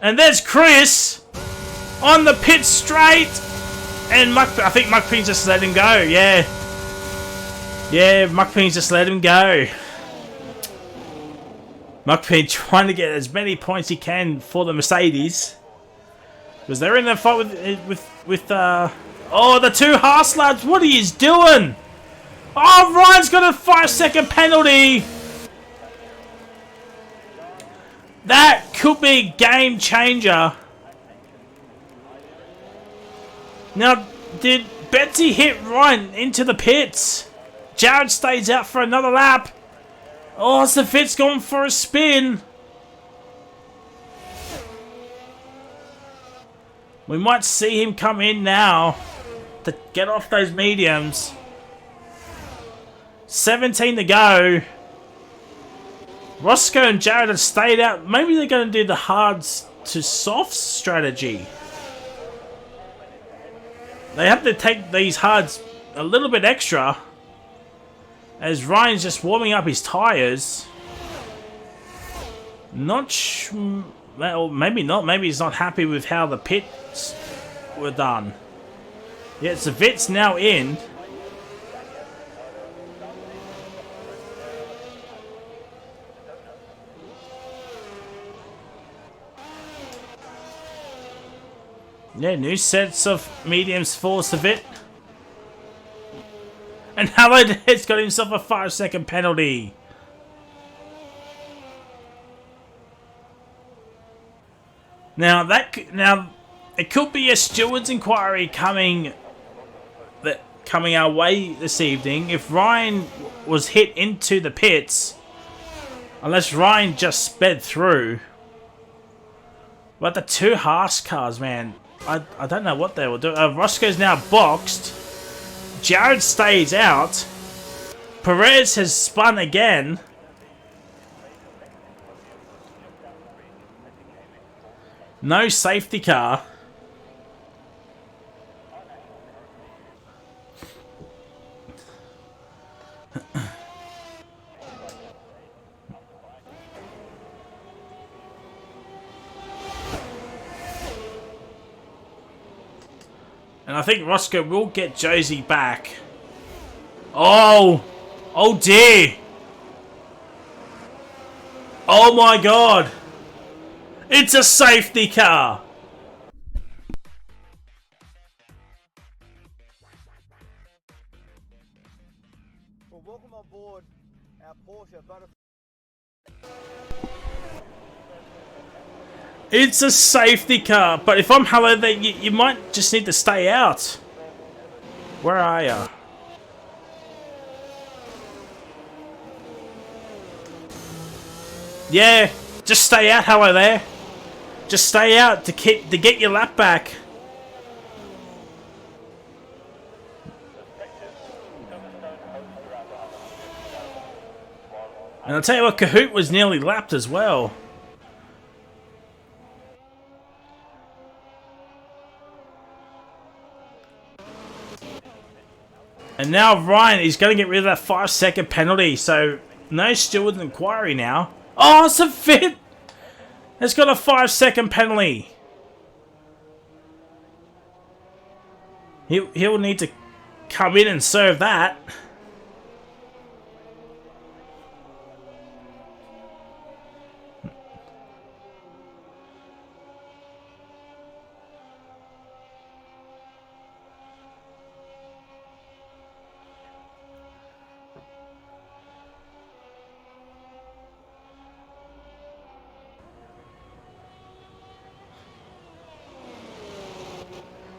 And there's Chris on the pit straight. And I think Mukping just let him go. Yeah. Yeah, Mukping just let him go. Mukping trying to get as many points he can for the Mercedes. Because they're in a fight with oh, the two Haas lads. What are you doing? Oh, Ryan's got a 5-second penalty. That could be game changer. Now, did Betsy hit Ryan into the pits? Jared stays out for another lap. Oh, Savit's going for a spin. We might see him come in now to get off those mediums. 17 to go. Roscoe and Jared have stayed out. Maybe they're going to do the hards to softs strategy. They have to take these hards a little bit extra. As Ryan's just warming up his tyres. Well, maybe not. Maybe he's not happy with how the pits were done. Yeah, Savit's now in. Yeah, new sets of mediums for Savit. And Halliday's got himself a 5-second penalty. Now it could be a steward's inquiry coming our way this evening. If Ryan was hit into the pits, unless Ryan just sped through. But the two Haas cars, man, I don't know what they will do. Roscoe's now boxed. Jared stays out. Perez has spun again. No safety car. And I think Roscoe will get Josie back. Oh! Oh dear! Oh my god! It's a safety car! Well, welcome on board our Porsche Butterfly. It's a safety car, but if I'm Halliday, you might just need to stay out. Where are ya? Yeah, just stay out, Halliday. Just stay out to get your lap back. And I'll tell you what, Kahoot was nearly lapped as well. And now Ryan is going to get rid of that 5-second penalty, so no steward inquiry now. Oh, it's a fit! It's got a 5-second penalty. He'll need to come in and serve that.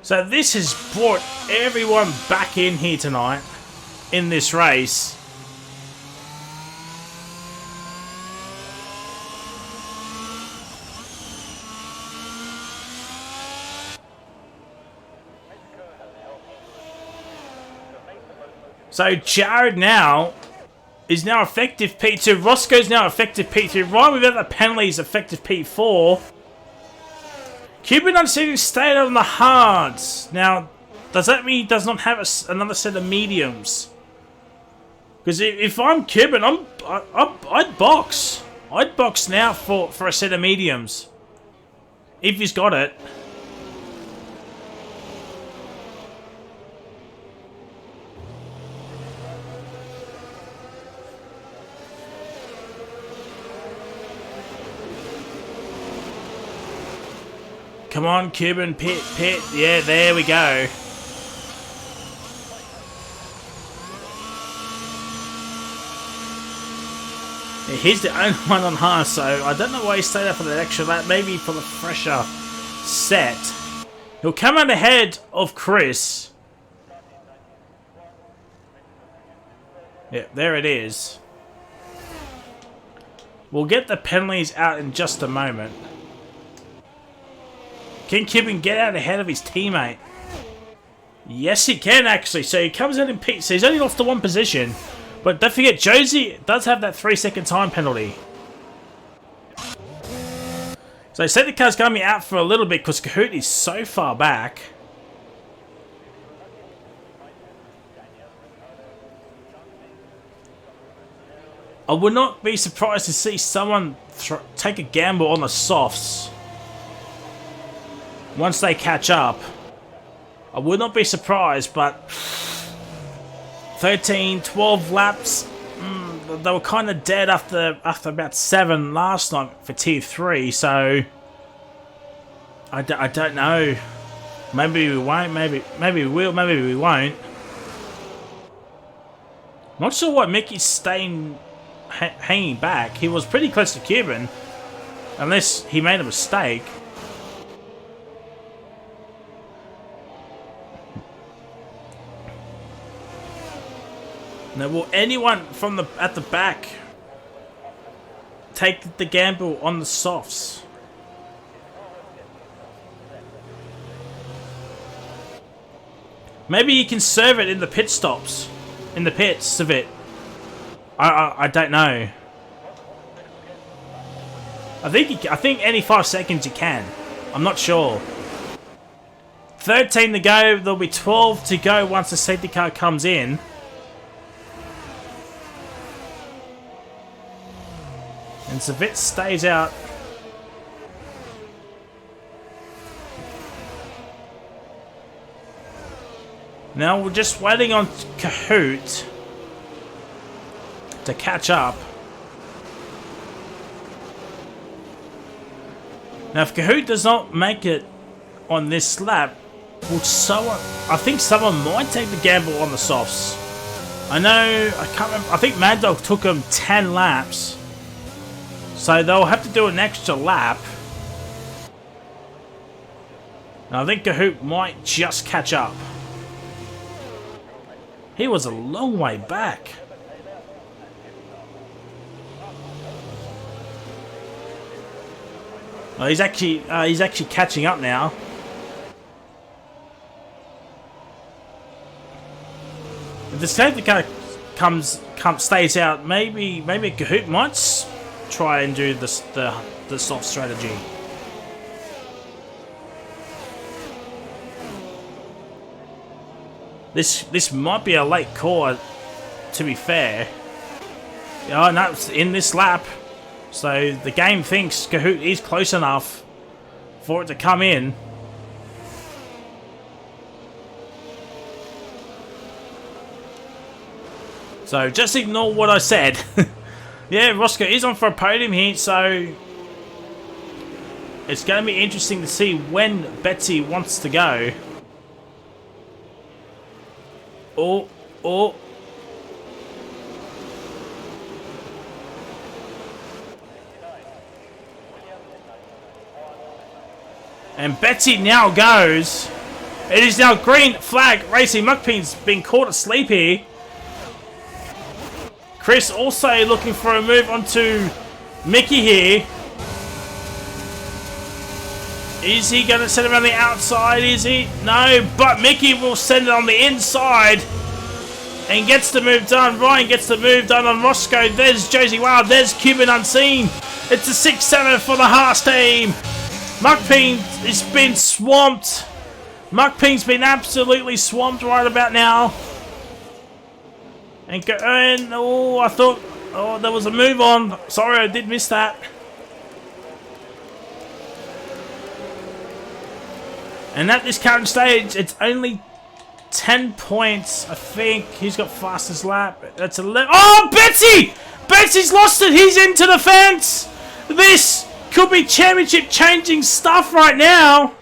So this has brought everyone back in here tonight in this race. So Jared now is now effective P2. Roscoe's now effective P3. Right without the penalties, effective P4. Cuban Unseating stayed on the hards. Now, does that mean he does not have another set of mediums? Because if I'm Cuban, I'd box. I'd box now for a set of mediums. If he's got it. Come on, Cuban, pit. Yeah, there we go. Yeah, he's the only one on hard, so I don't know why he stayed up for that extra lap. Maybe for the fresher set. He'll come out ahead of Chris. Yeah, there it is. We'll get the penalties out in just a moment. Can Cuban get out ahead of his teammate? Yes, he can actually. So he comes out in P. So he's only lost to one position. But don't forget, Josie does have that 3-second time penalty. So safety car's going to be out for a little bit because Kahoot is so far back. I would not be surprised to see someone take a gamble on the softs. Once they catch up. I would not be surprised, but 13, 12 laps, they were kind of dead after about 7 last night for Tier 3, so I don't know. Maybe we won't, maybe we will, maybe we won't. Not sure why Mickey's staying hanging back. He was pretty close to Cuban, unless he made a mistake. Now, will anyone from at the back take the gamble on the softs? Maybe you can serve it in the pit stops, in the pits of it. I don't know. I think any 5 seconds you can. I'm not sure. 13 to go. There'll be 12 to go once the safety car comes in. And Zavit stays out. Now we're just waiting on Kahoot to catch up. Now if Kahoot does not make it on this lap, I think someone might take the gamble on the softs. I know, I can't remember, I think Mad Dog took him 10 laps. So they'll have to do an extra lap. Now I think Kahoot might just catch up. He was a long way back. Well, he's actually catching up now. If the safety car stays out, maybe Kahoot might try and do the soft strategy. This might be a late call, to be fair. Oh no, it's in this lap. So the game thinks Kahoot is close enough for it to come in. So just ignore what I said. Yeah, Roscoe is on for a podium here, so it's going to be interesting to see when Betsy wants to go. Oh. And Betsy now goes. It is now green flag racing. Muckpin's been caught asleep here. Chris also looking for a move onto Mickey here. Is he going to send it around the outside? Is he? No, but Mickey will send it on the inside. And gets the move done. Ryan gets the move done on Roscoe. There's Josie Wild. There's Cuban Unseen. It's a 6-7 for the Haas team. Muckpeen has been swamped. Muckpeen's been absolutely swamped right about now. And oh, I thought, oh, there was a move on. Sorry, I did miss that. And at this current stage, it's only 10 points, I think. He's got fastest lap. That's 11. Oh, Betsy! Betsy's lost it. He's into the fence. This could be championship changing stuff right now.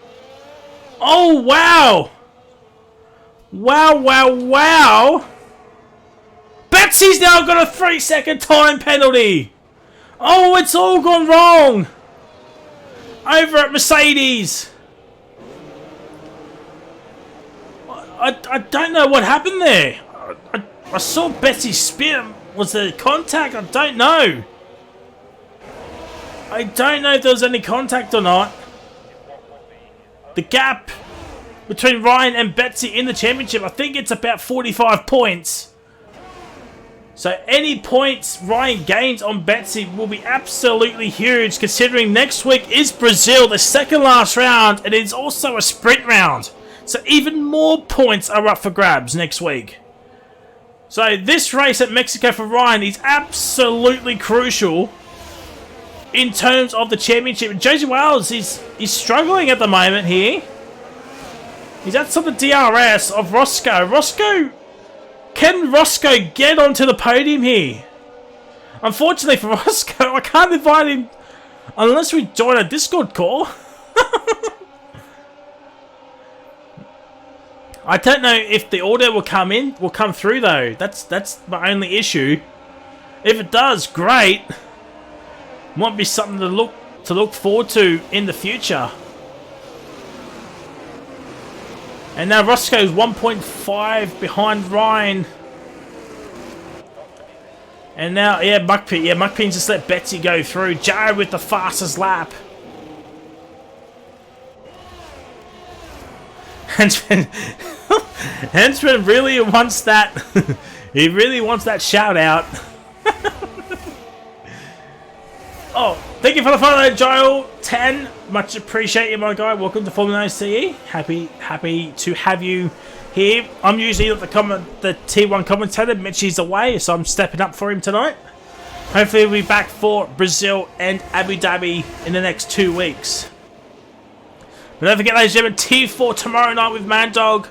Oh, wow. Wow, wow, wow. Betsy's now got a 3-second time penalty. Oh, it's all gone wrong. Over at Mercedes. I don't know what happened there. I saw Betsy spin. Was there contact? I don't know. I don't know if there was any contact or not. The gap between Ryan and Betsy in the championship, I think it's about 45 points. So any points Ryan gains on Betsy will be absolutely huge, considering next week is Brazil, the second last round, and it's also a sprint round. So even more points are up for grabs next week. So this race at Mexico for Ryan is absolutely crucial in terms of the championship. Josie Wales is struggling at the moment here. He's outside the DRS of Roscoe. Can Roscoe get onto the podium here? Unfortunately for Roscoe, I can't invite him unless we join a Discord call. I don't know if the audio will come through though. That's my only issue. If it does, great. Might be something to look forward to in the future. And now Roscoe's 1.5 behind Ryan. And now, Muckpeen just let Betsy go through. Jared with the fastest lap. Henchman really wants that. He really wants that shout out. Oh, thank you for the follow, Joel 10. Much appreciate you, my guy. Welcome to FormulaOCE. Happy to have you here. I'm usually the T1 commentator. Mitchie's away, so I'm stepping up for him tonight. Hopefully we'll be back for Brazil and Abu Dhabi in the next 2 weeks. But don't forget, ladies and gentlemen, T4 tomorrow night with Mandog,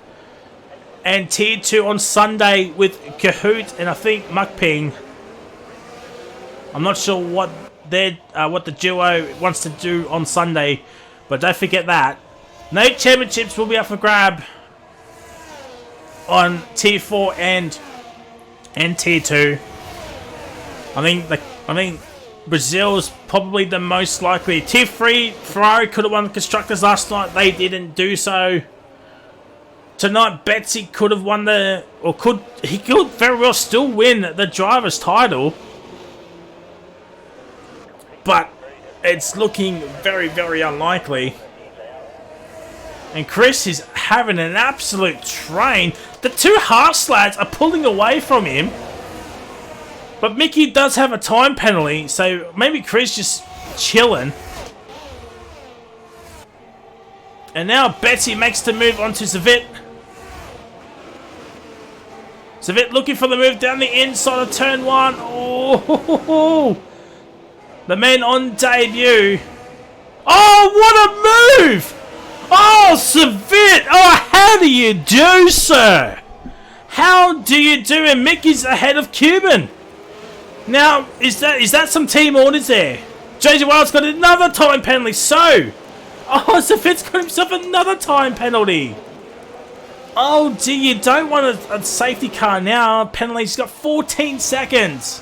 and Tier 2 on Sunday with Kahoot and I think Muckping. I'm not sure what the duo wants to do on Sunday, but don't forget that. No championships will be up for grab on Tier 4 and Tier 2. I think Brazil's probably the most likely. Tier 3, Ferrari could have won the Constructors last night. They didn't do so. Tonight, Betsy could have won he could very well still win the driver's title. But it's looking very, very unlikely. And Chris is having an absolute train. The two Haas lads are pulling away from him. But Mickey does have a time penalty, so maybe Chris just chilling. And now Betsy makes the move onto Zavit. Zavit looking for the move down the inside of turn 1. Oh, the men on debut. Oh, what a move! Oh, Zavit! Oh, how do you do, sir? How do you do? And Mickey's ahead of Cuban. Now, is that some team orders there? JJ Wild's got another time penalty, so... Oh, Zavit's got himself another time penalty. Oh, dear, you don't want a safety car now. Penalty's got 14 seconds.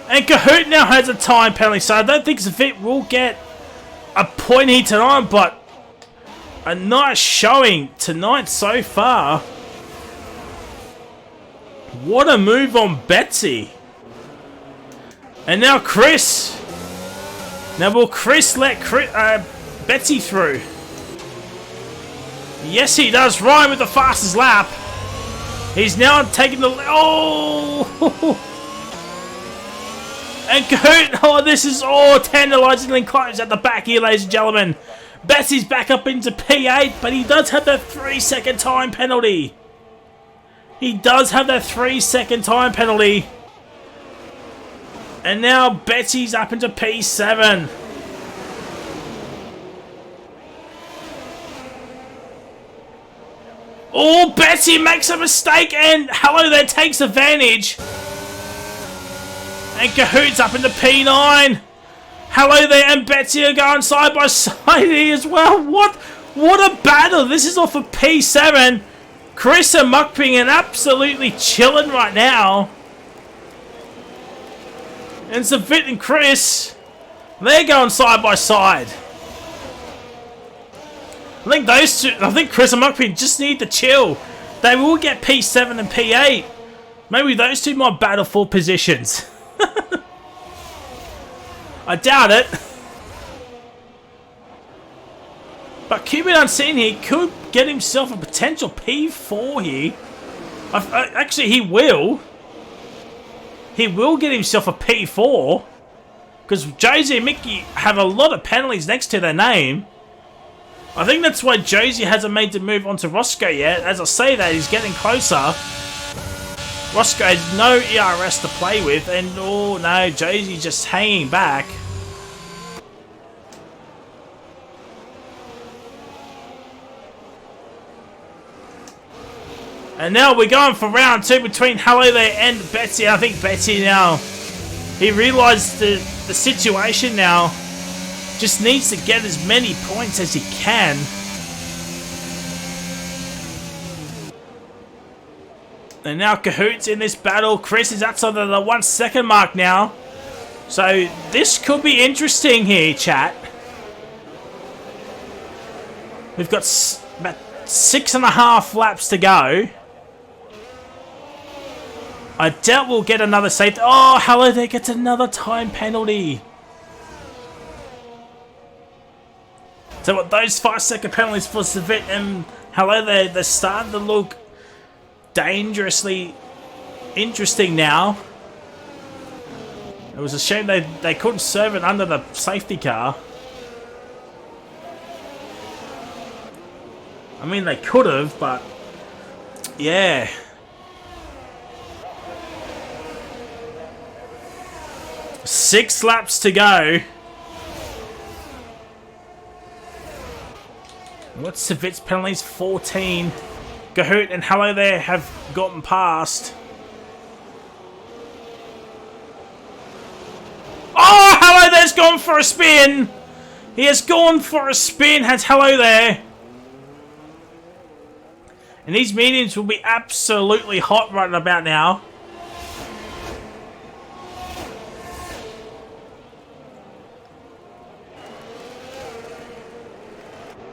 And Kahoot now has a time penalty, so I don't think Zavit will get a point here tonight, but a nice showing tonight so far. What a move on Betsy. And now Chris. Now will Chris let Betsy through? Yes, he does. Ryan with the fastest lap. He's now taking the... Oh! And Kahoot! Oh, this is all tantalizingly close at the back here, ladies and gentlemen. Betsy's back up into P8, but he does have that 3-second time penalty. He does have that 3-second time penalty. And now Betsy's up into P7. Oh, Betsy makes a mistake and Hello There takes advantage. And Kahoot's up into P9. Hello There and Betsy are going side by side here as well. What a battle. This is off of P7. Chris and Muckping are absolutely chilling right now. And Savit and Chris, they're going side by side. I think those two, I think Chris and Muckping just need to chill. They will get P7 and P8. Maybe those two might battle for positions. I doubt it. But Cuban Unseen here could get himself a potential P4 here. Actually, he will. He will get himself a P4. Because Josie and Mickey have a lot of penalties next to their name. I think that's why Josie hasn't made the move onto Roscoe yet. As I say that, he's getting closer. Roscoe has no ERS to play with. And oh no, Josie's just hanging back. And now we're going for round 2 between Hello There and Betsy. I think Betsy now, he realised the situation now. Just needs to get as many points as he can. And now Kahoot's in this battle. Chris is outside of the 1 second mark now. So this could be interesting here, chat. We've got about 6.5 laps to go. I doubt we'll get another safety. Oh, Hello There gets another time penalty. So what, those 5-second penalties for Savit and Hello There, they're starting to look dangerously interesting now. It was a shame they couldn't serve it under the safety car. I mean, they could have, but yeah. Six laps to go. What's Savit's penalties? 14. Kahoot and Hello There have gotten past. Oh, Hello There's gone for a spin. He has gone for a spin, has Hello There. And these meetings will be absolutely hot right about now.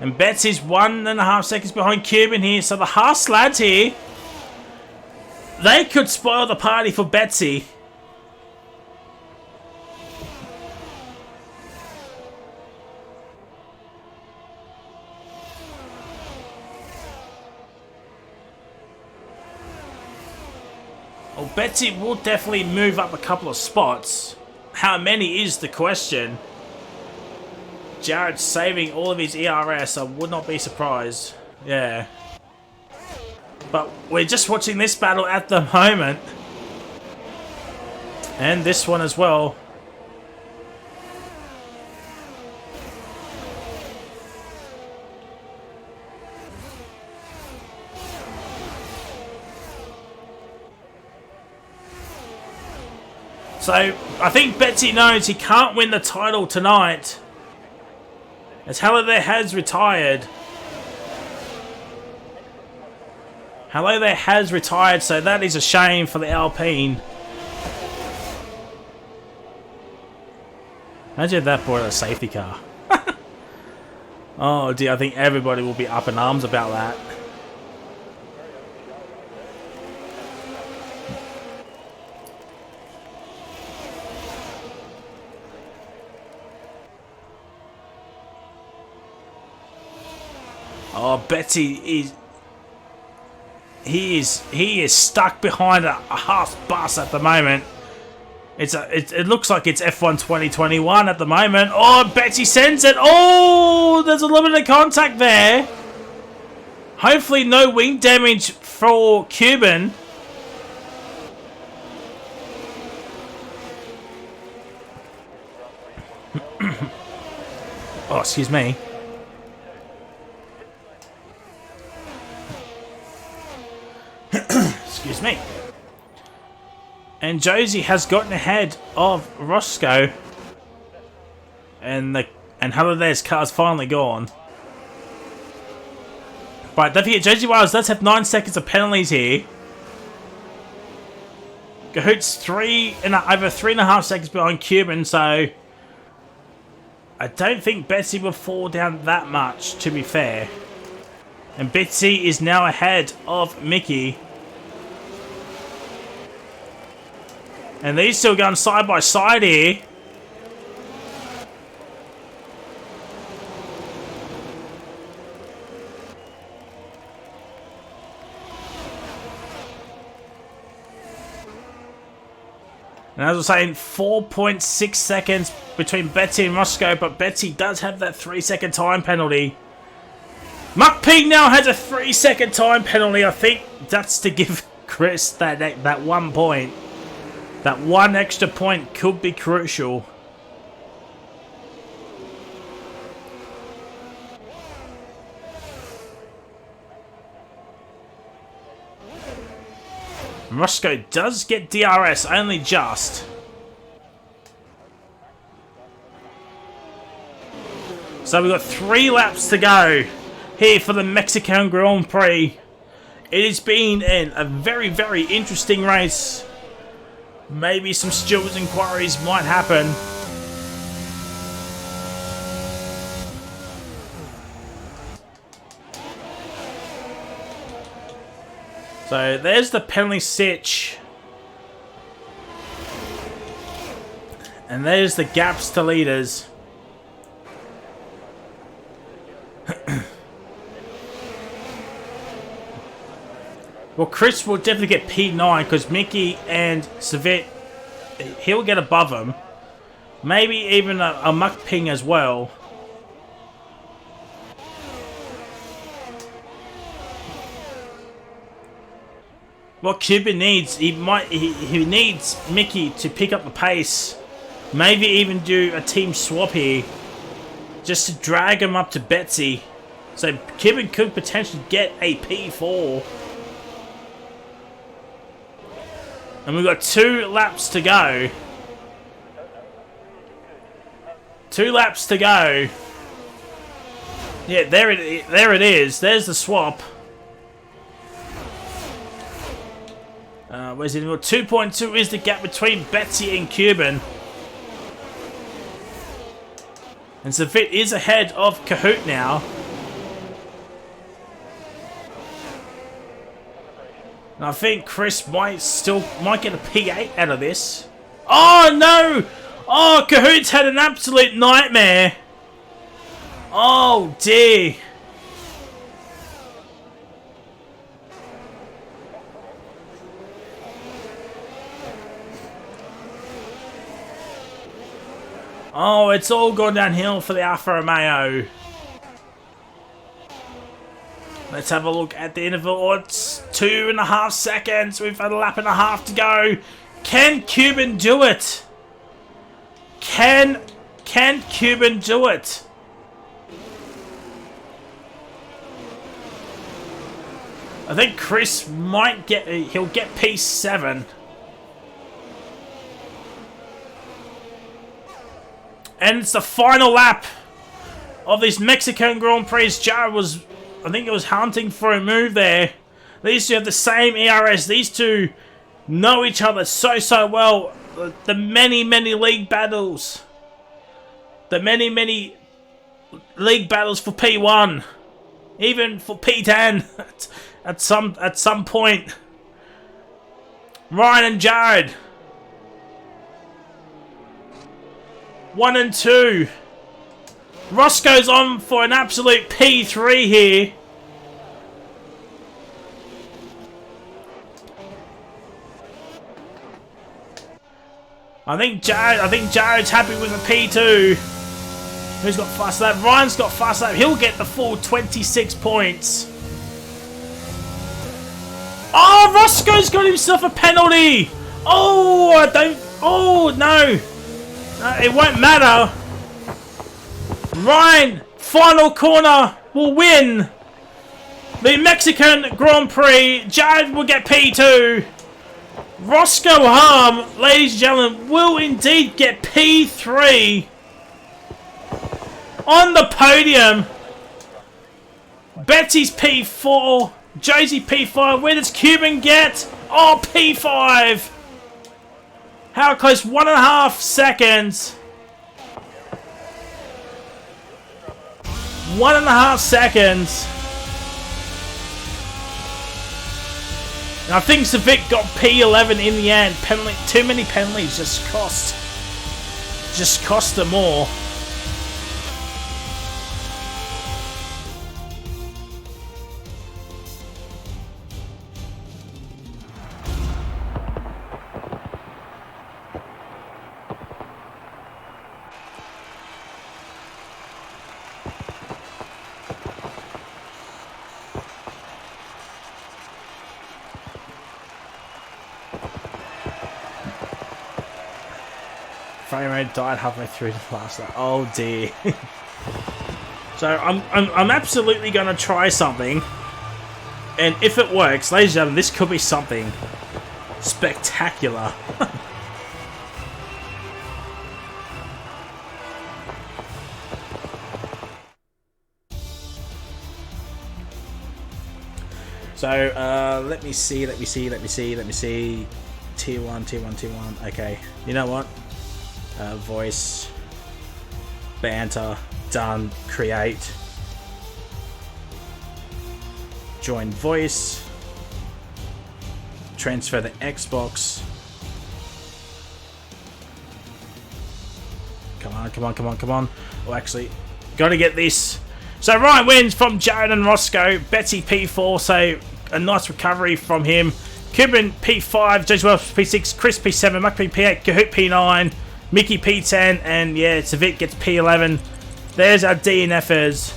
And Betsy's 1.5 seconds behind Cuban here. So the Haas lads here, they could spoil the party for Betsy. Well, Betsy will definitely move up a couple of spots. How many is the question? Jared's saving all of his ERS, I would not be surprised. Yeah. But we're just watching this battle at the moment. And this one as well. So, I think Betsy knows he can't win the title tonight, as Hello There has retired. Hello There has retired, so that is a shame for the Alpine. Imagine if that brought a safety car. Oh dear, I think everybody will be up in arms about that. Oh, Betsy is... he is stuck behind a half bus at the moment. It looks like it's F1 2021 at the moment. Oh, Betsy sends it. Oh, there's a little bit of contact there. Hopefully no wing damage for Cuban. Oh, excuse me. Excuse me. And Josie has gotten ahead of Roscoe. And Halliday's car's finally gone. Right, don't forget, Josie Wiles does have 9 seconds of penalties here. Cahoot's over 3.5 seconds behind Cuban, so I don't think Betsy will fall down that much, to be fair. And Betsy is now ahead of Mickey. And these still going side by side here. And as I was saying, 4.6 seconds between Betsy and Roscoe, but Betsy does have that 3-second time penalty. Muck P now has a 3-second time penalty. I think that's to give Chris that 1 point. That 1 extra point could be crucial. Roscoe does get DRS, only just. So we've got 3 laps to go here for the Mexican Grand Prix. It has been a very, very interesting race. Maybe some stewards' inquiries might happen. So there's the penalty sitch. And there's the gaps to leaders. Well, Chris will definitely get P9 because Mickey and Savit, he'll get above him. Maybe even a Muck Ping as well. What Cuban needs, he needs Mickey to pick up the pace. Maybe even do a team swap here. Just to drag him up to Betsy. So Cuban could potentially get a P4. And we've got 2 laps to go. 2 laps to go. Yeah, there it is. There's the swap. Where's it? 2.2 is the gap between Betsy and Cuban. And Savit is ahead of Kahoot now. And I think Chris might get a P8 out of this. Oh no! Oh, Kahoot's had an absolute nightmare. Oh dear. Oh, it's all gone downhill for the Alfa Romeo. Let's have a look at the interval. Oh, it's 2.5 seconds. We've had a lap and a half to go. Can Cuban do it? Can Cuban do it? I think Chris might get... He'll get P7. And it's the final lap of this Mexican Grand Prix. Jared was, I think it was hunting for a move there. These two have the same ERS. These two know each other so well. The many league battles. The many league battles for P1. Even for P10 at some point. Ryan and Jared. 1 and 2. Roscoe's on for an absolute P3 here. I think Jared's happy with a P2. Who's got fast lap? Ryan's got fast lap. He'll get the full 26 points. Oh, Roscoe's got himself a penalty. Oh, I don't. Oh, no. It won't matter. Ryan, final corner, will win the Mexican Grand Prix. Jared will get P2. Roscoe Harm, ladies and gentlemen, will indeed get P3 on the podium. Betsy's P4, Josie P5. Where does Cuban get? Oh, P5. How close? 1.5 seconds. 1.5 seconds. And I think Savic got P11 in the end. Penalty, too many penalties just cost them more. Frame rate died halfway through the last lap. Oh dear. So I'm absolutely gonna try something, and if it works, ladies and gentlemen, this could be something spectacular. So let me see. Tier 1. Okay, you know what? Voice, banter, done, create, join voice, transfer the Xbox. Come on. Oh, actually, gotta get this. So Ryan wins from Jared and Roscoe. Betsy P4, so a nice recovery from him. Cuban P5, James Wells P6, Chris P7, Muck P8, Kahoot P9, Mickey P10, and yeah, Savic gets P11. There's our DNFers.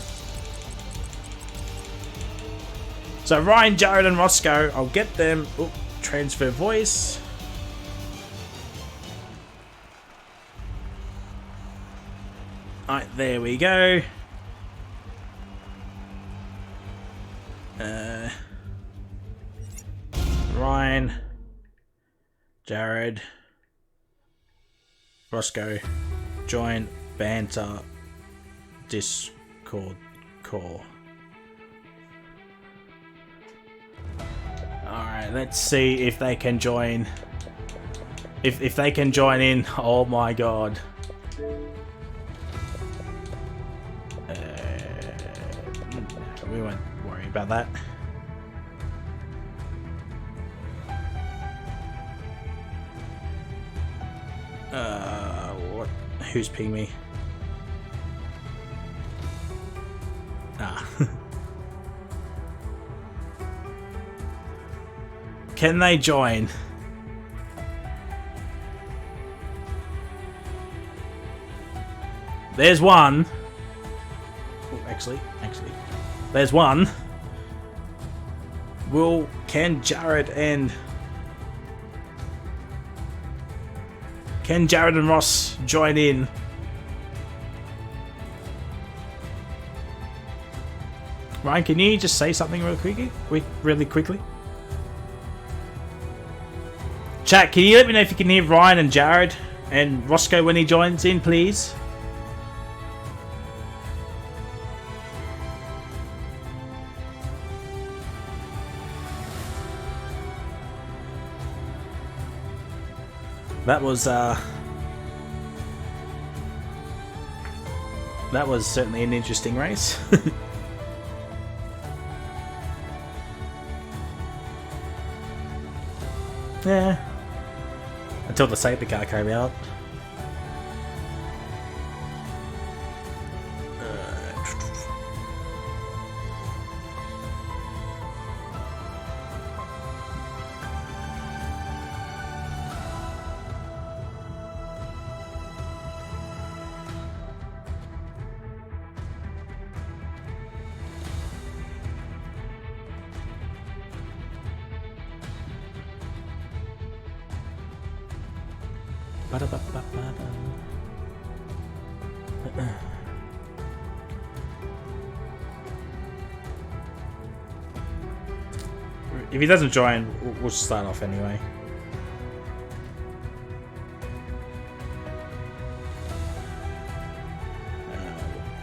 So Ryan, Jared, and Roscoe, I'll get them. Oh, transfer voice. Alright, there we go. Ryan, Jared, Roscoe, join banter Discord call. Alright, let's see if they can join. If they can join in, oh my god. We won't worry about that. What? Who's pinging me? Ah. Can they join? There's one. Oh, actually. There's one. Can Jared and Ross join in? Ryan, can you just say something really quickly? Chat, can you let me know if you can hear Ryan and Jared and Roscoe when he joins in, please? That was certainly an interesting race. Yeah. Until the safety car came out. If he doesn't join, we'll start off anyway.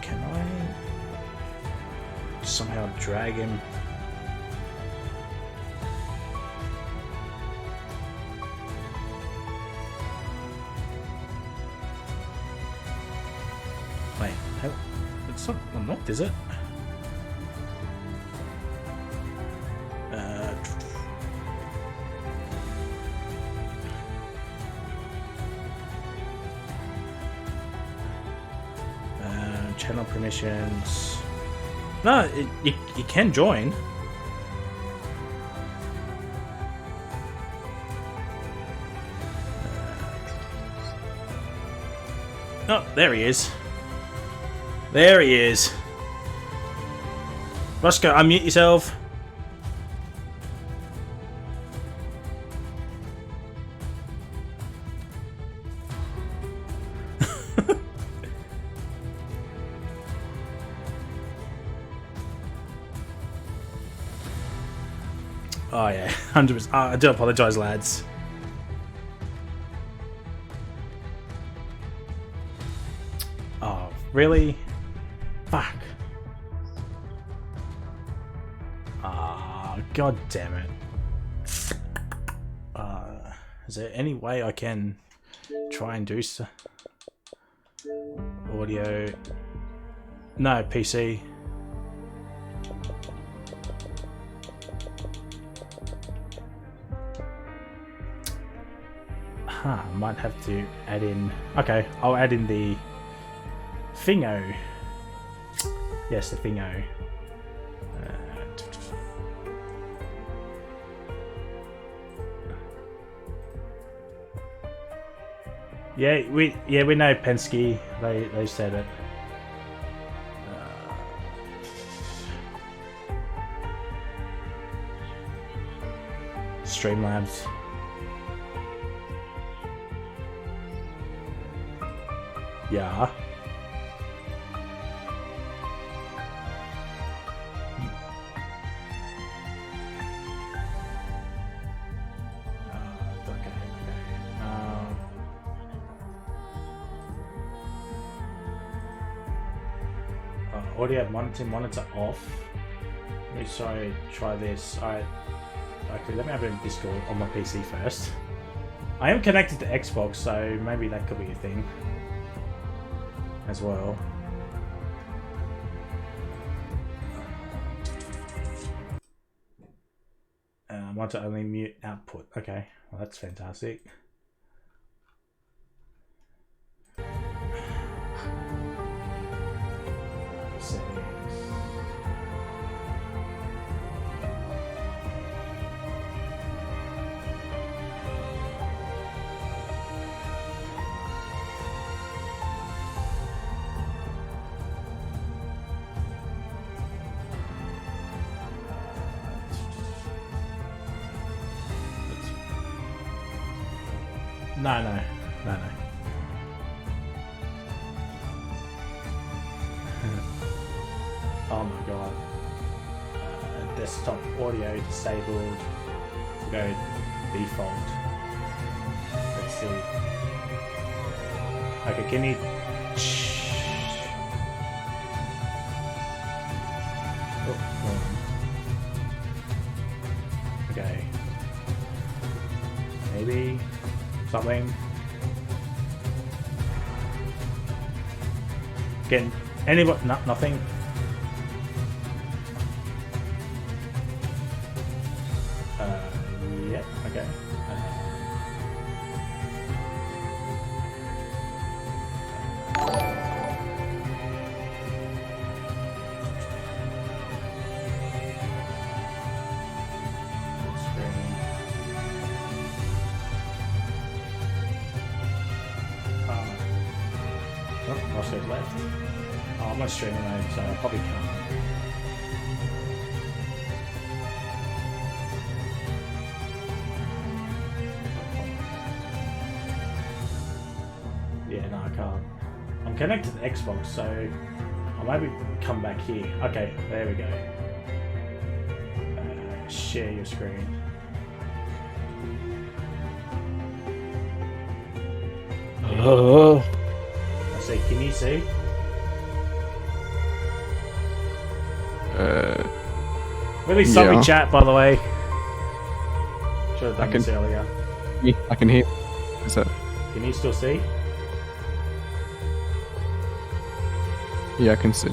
Can I somehow drag him? Wait, it's not unlocked, is it? Channel permissions. No, you can join. Oh, there he is. There he is. Roscoe, unmute yourself. Oh yeah, 100%. I do apologise, lads. Oh, really? Fuck. Ah, god damn it. Is there any way I can try and do so? Audio. No, PC. I might have to add in... Okay, I'll add in the Thingo. Yes, the Thingo. Yeah, we know Penske. They said it. Streamlabs. Yeah. Okay. Audio monitor off. Let me try this. Alright. Okay, let me have a Discord on my PC first. I am connected to Xbox, so maybe that could be a thing as well. I want to only mute output. Okay, well that's fantastic. Settings. No. Oh my god. Desktop audio disabled. Go default. Let's see. Okay, can you... Oh, hold on. Okay. Maybe... something. Again, anybody? No, nothing. Yeah. Okay. Roscoe's left. Oh, I'm not streaming mode, so I probably can't. no, I can't. I'm connected to the Xbox, so I'll maybe come back here. Okay, there we go. Share your screen. Oh. I see. Can you see? Really sorry, yeah. chat. By the way, should have done I this earlier. I can hear. Is that? Can you still see? Yeah, I can see.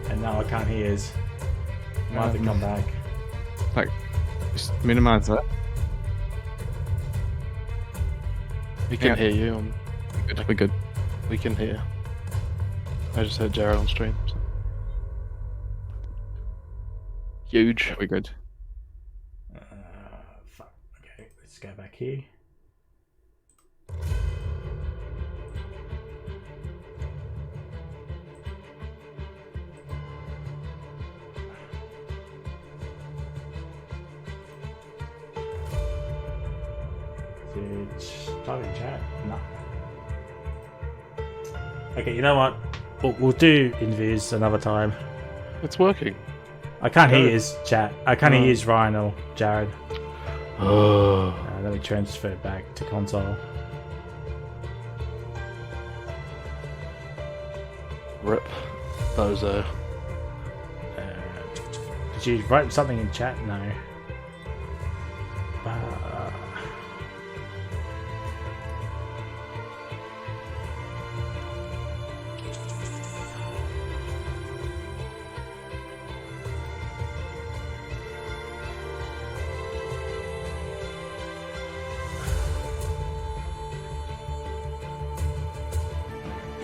And now I can't hear. Might have to come back. Like, just minimize that. We can hear you. We're good. We can hear. I just heard Jared on stream. So. Huge. We're good. Fuck. Okay, let's go back here. Type in chat. No. Okay, you know what? We'll do Invis another time. It's working. I can't hear his chat. I can't hear his Ryan or Jared. Oh. Let me transfer it back to console. Rip. Bozo. Did you write something in chat? No.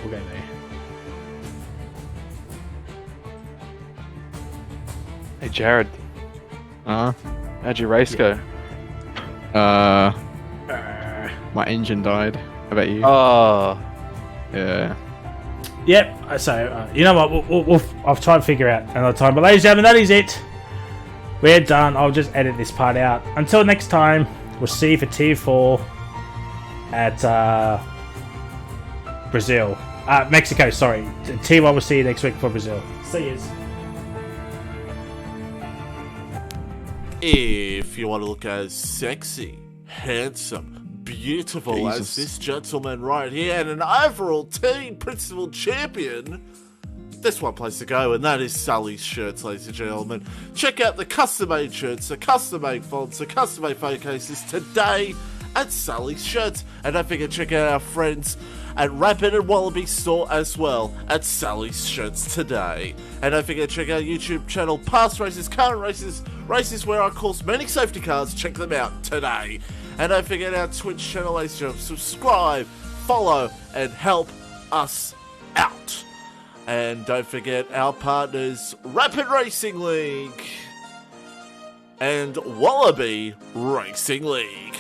We'll go there. Hey Jared, how'd your race go? My engine died. How about you? Oh. Yeah. Yep. So you know what? I'll try and figure out another time. But ladies and gentlemen, that is it. We're done. I'll just edit this part out. Until next time, we'll see you for Tier 4 at Brazil. Mexico, sorry. Tier 1 will see you next week for Brazil. See yous. If you want to look as sexy, handsome, beautiful as this gentleman right here and an overall team principal champion, there's one place to go, and that is Sully's Shirts, ladies and gentlemen. Check out the custom-made shirts, the custom-made fonts, the custom-made phone cases today at Sully's Shirts. And don't forget to check out our friends at Rapid and Wallaby store as well at Sully's Shirts today. And don't forget to check out our YouTube channel, past races, current races, races where I course many safety cars. Check them out today. And don't forget our Twitch channel, ladies and gentlemen. Subscribe, follow, and help us out. And don't forget our partners, Rapid Racing League and Wallaby Racing League.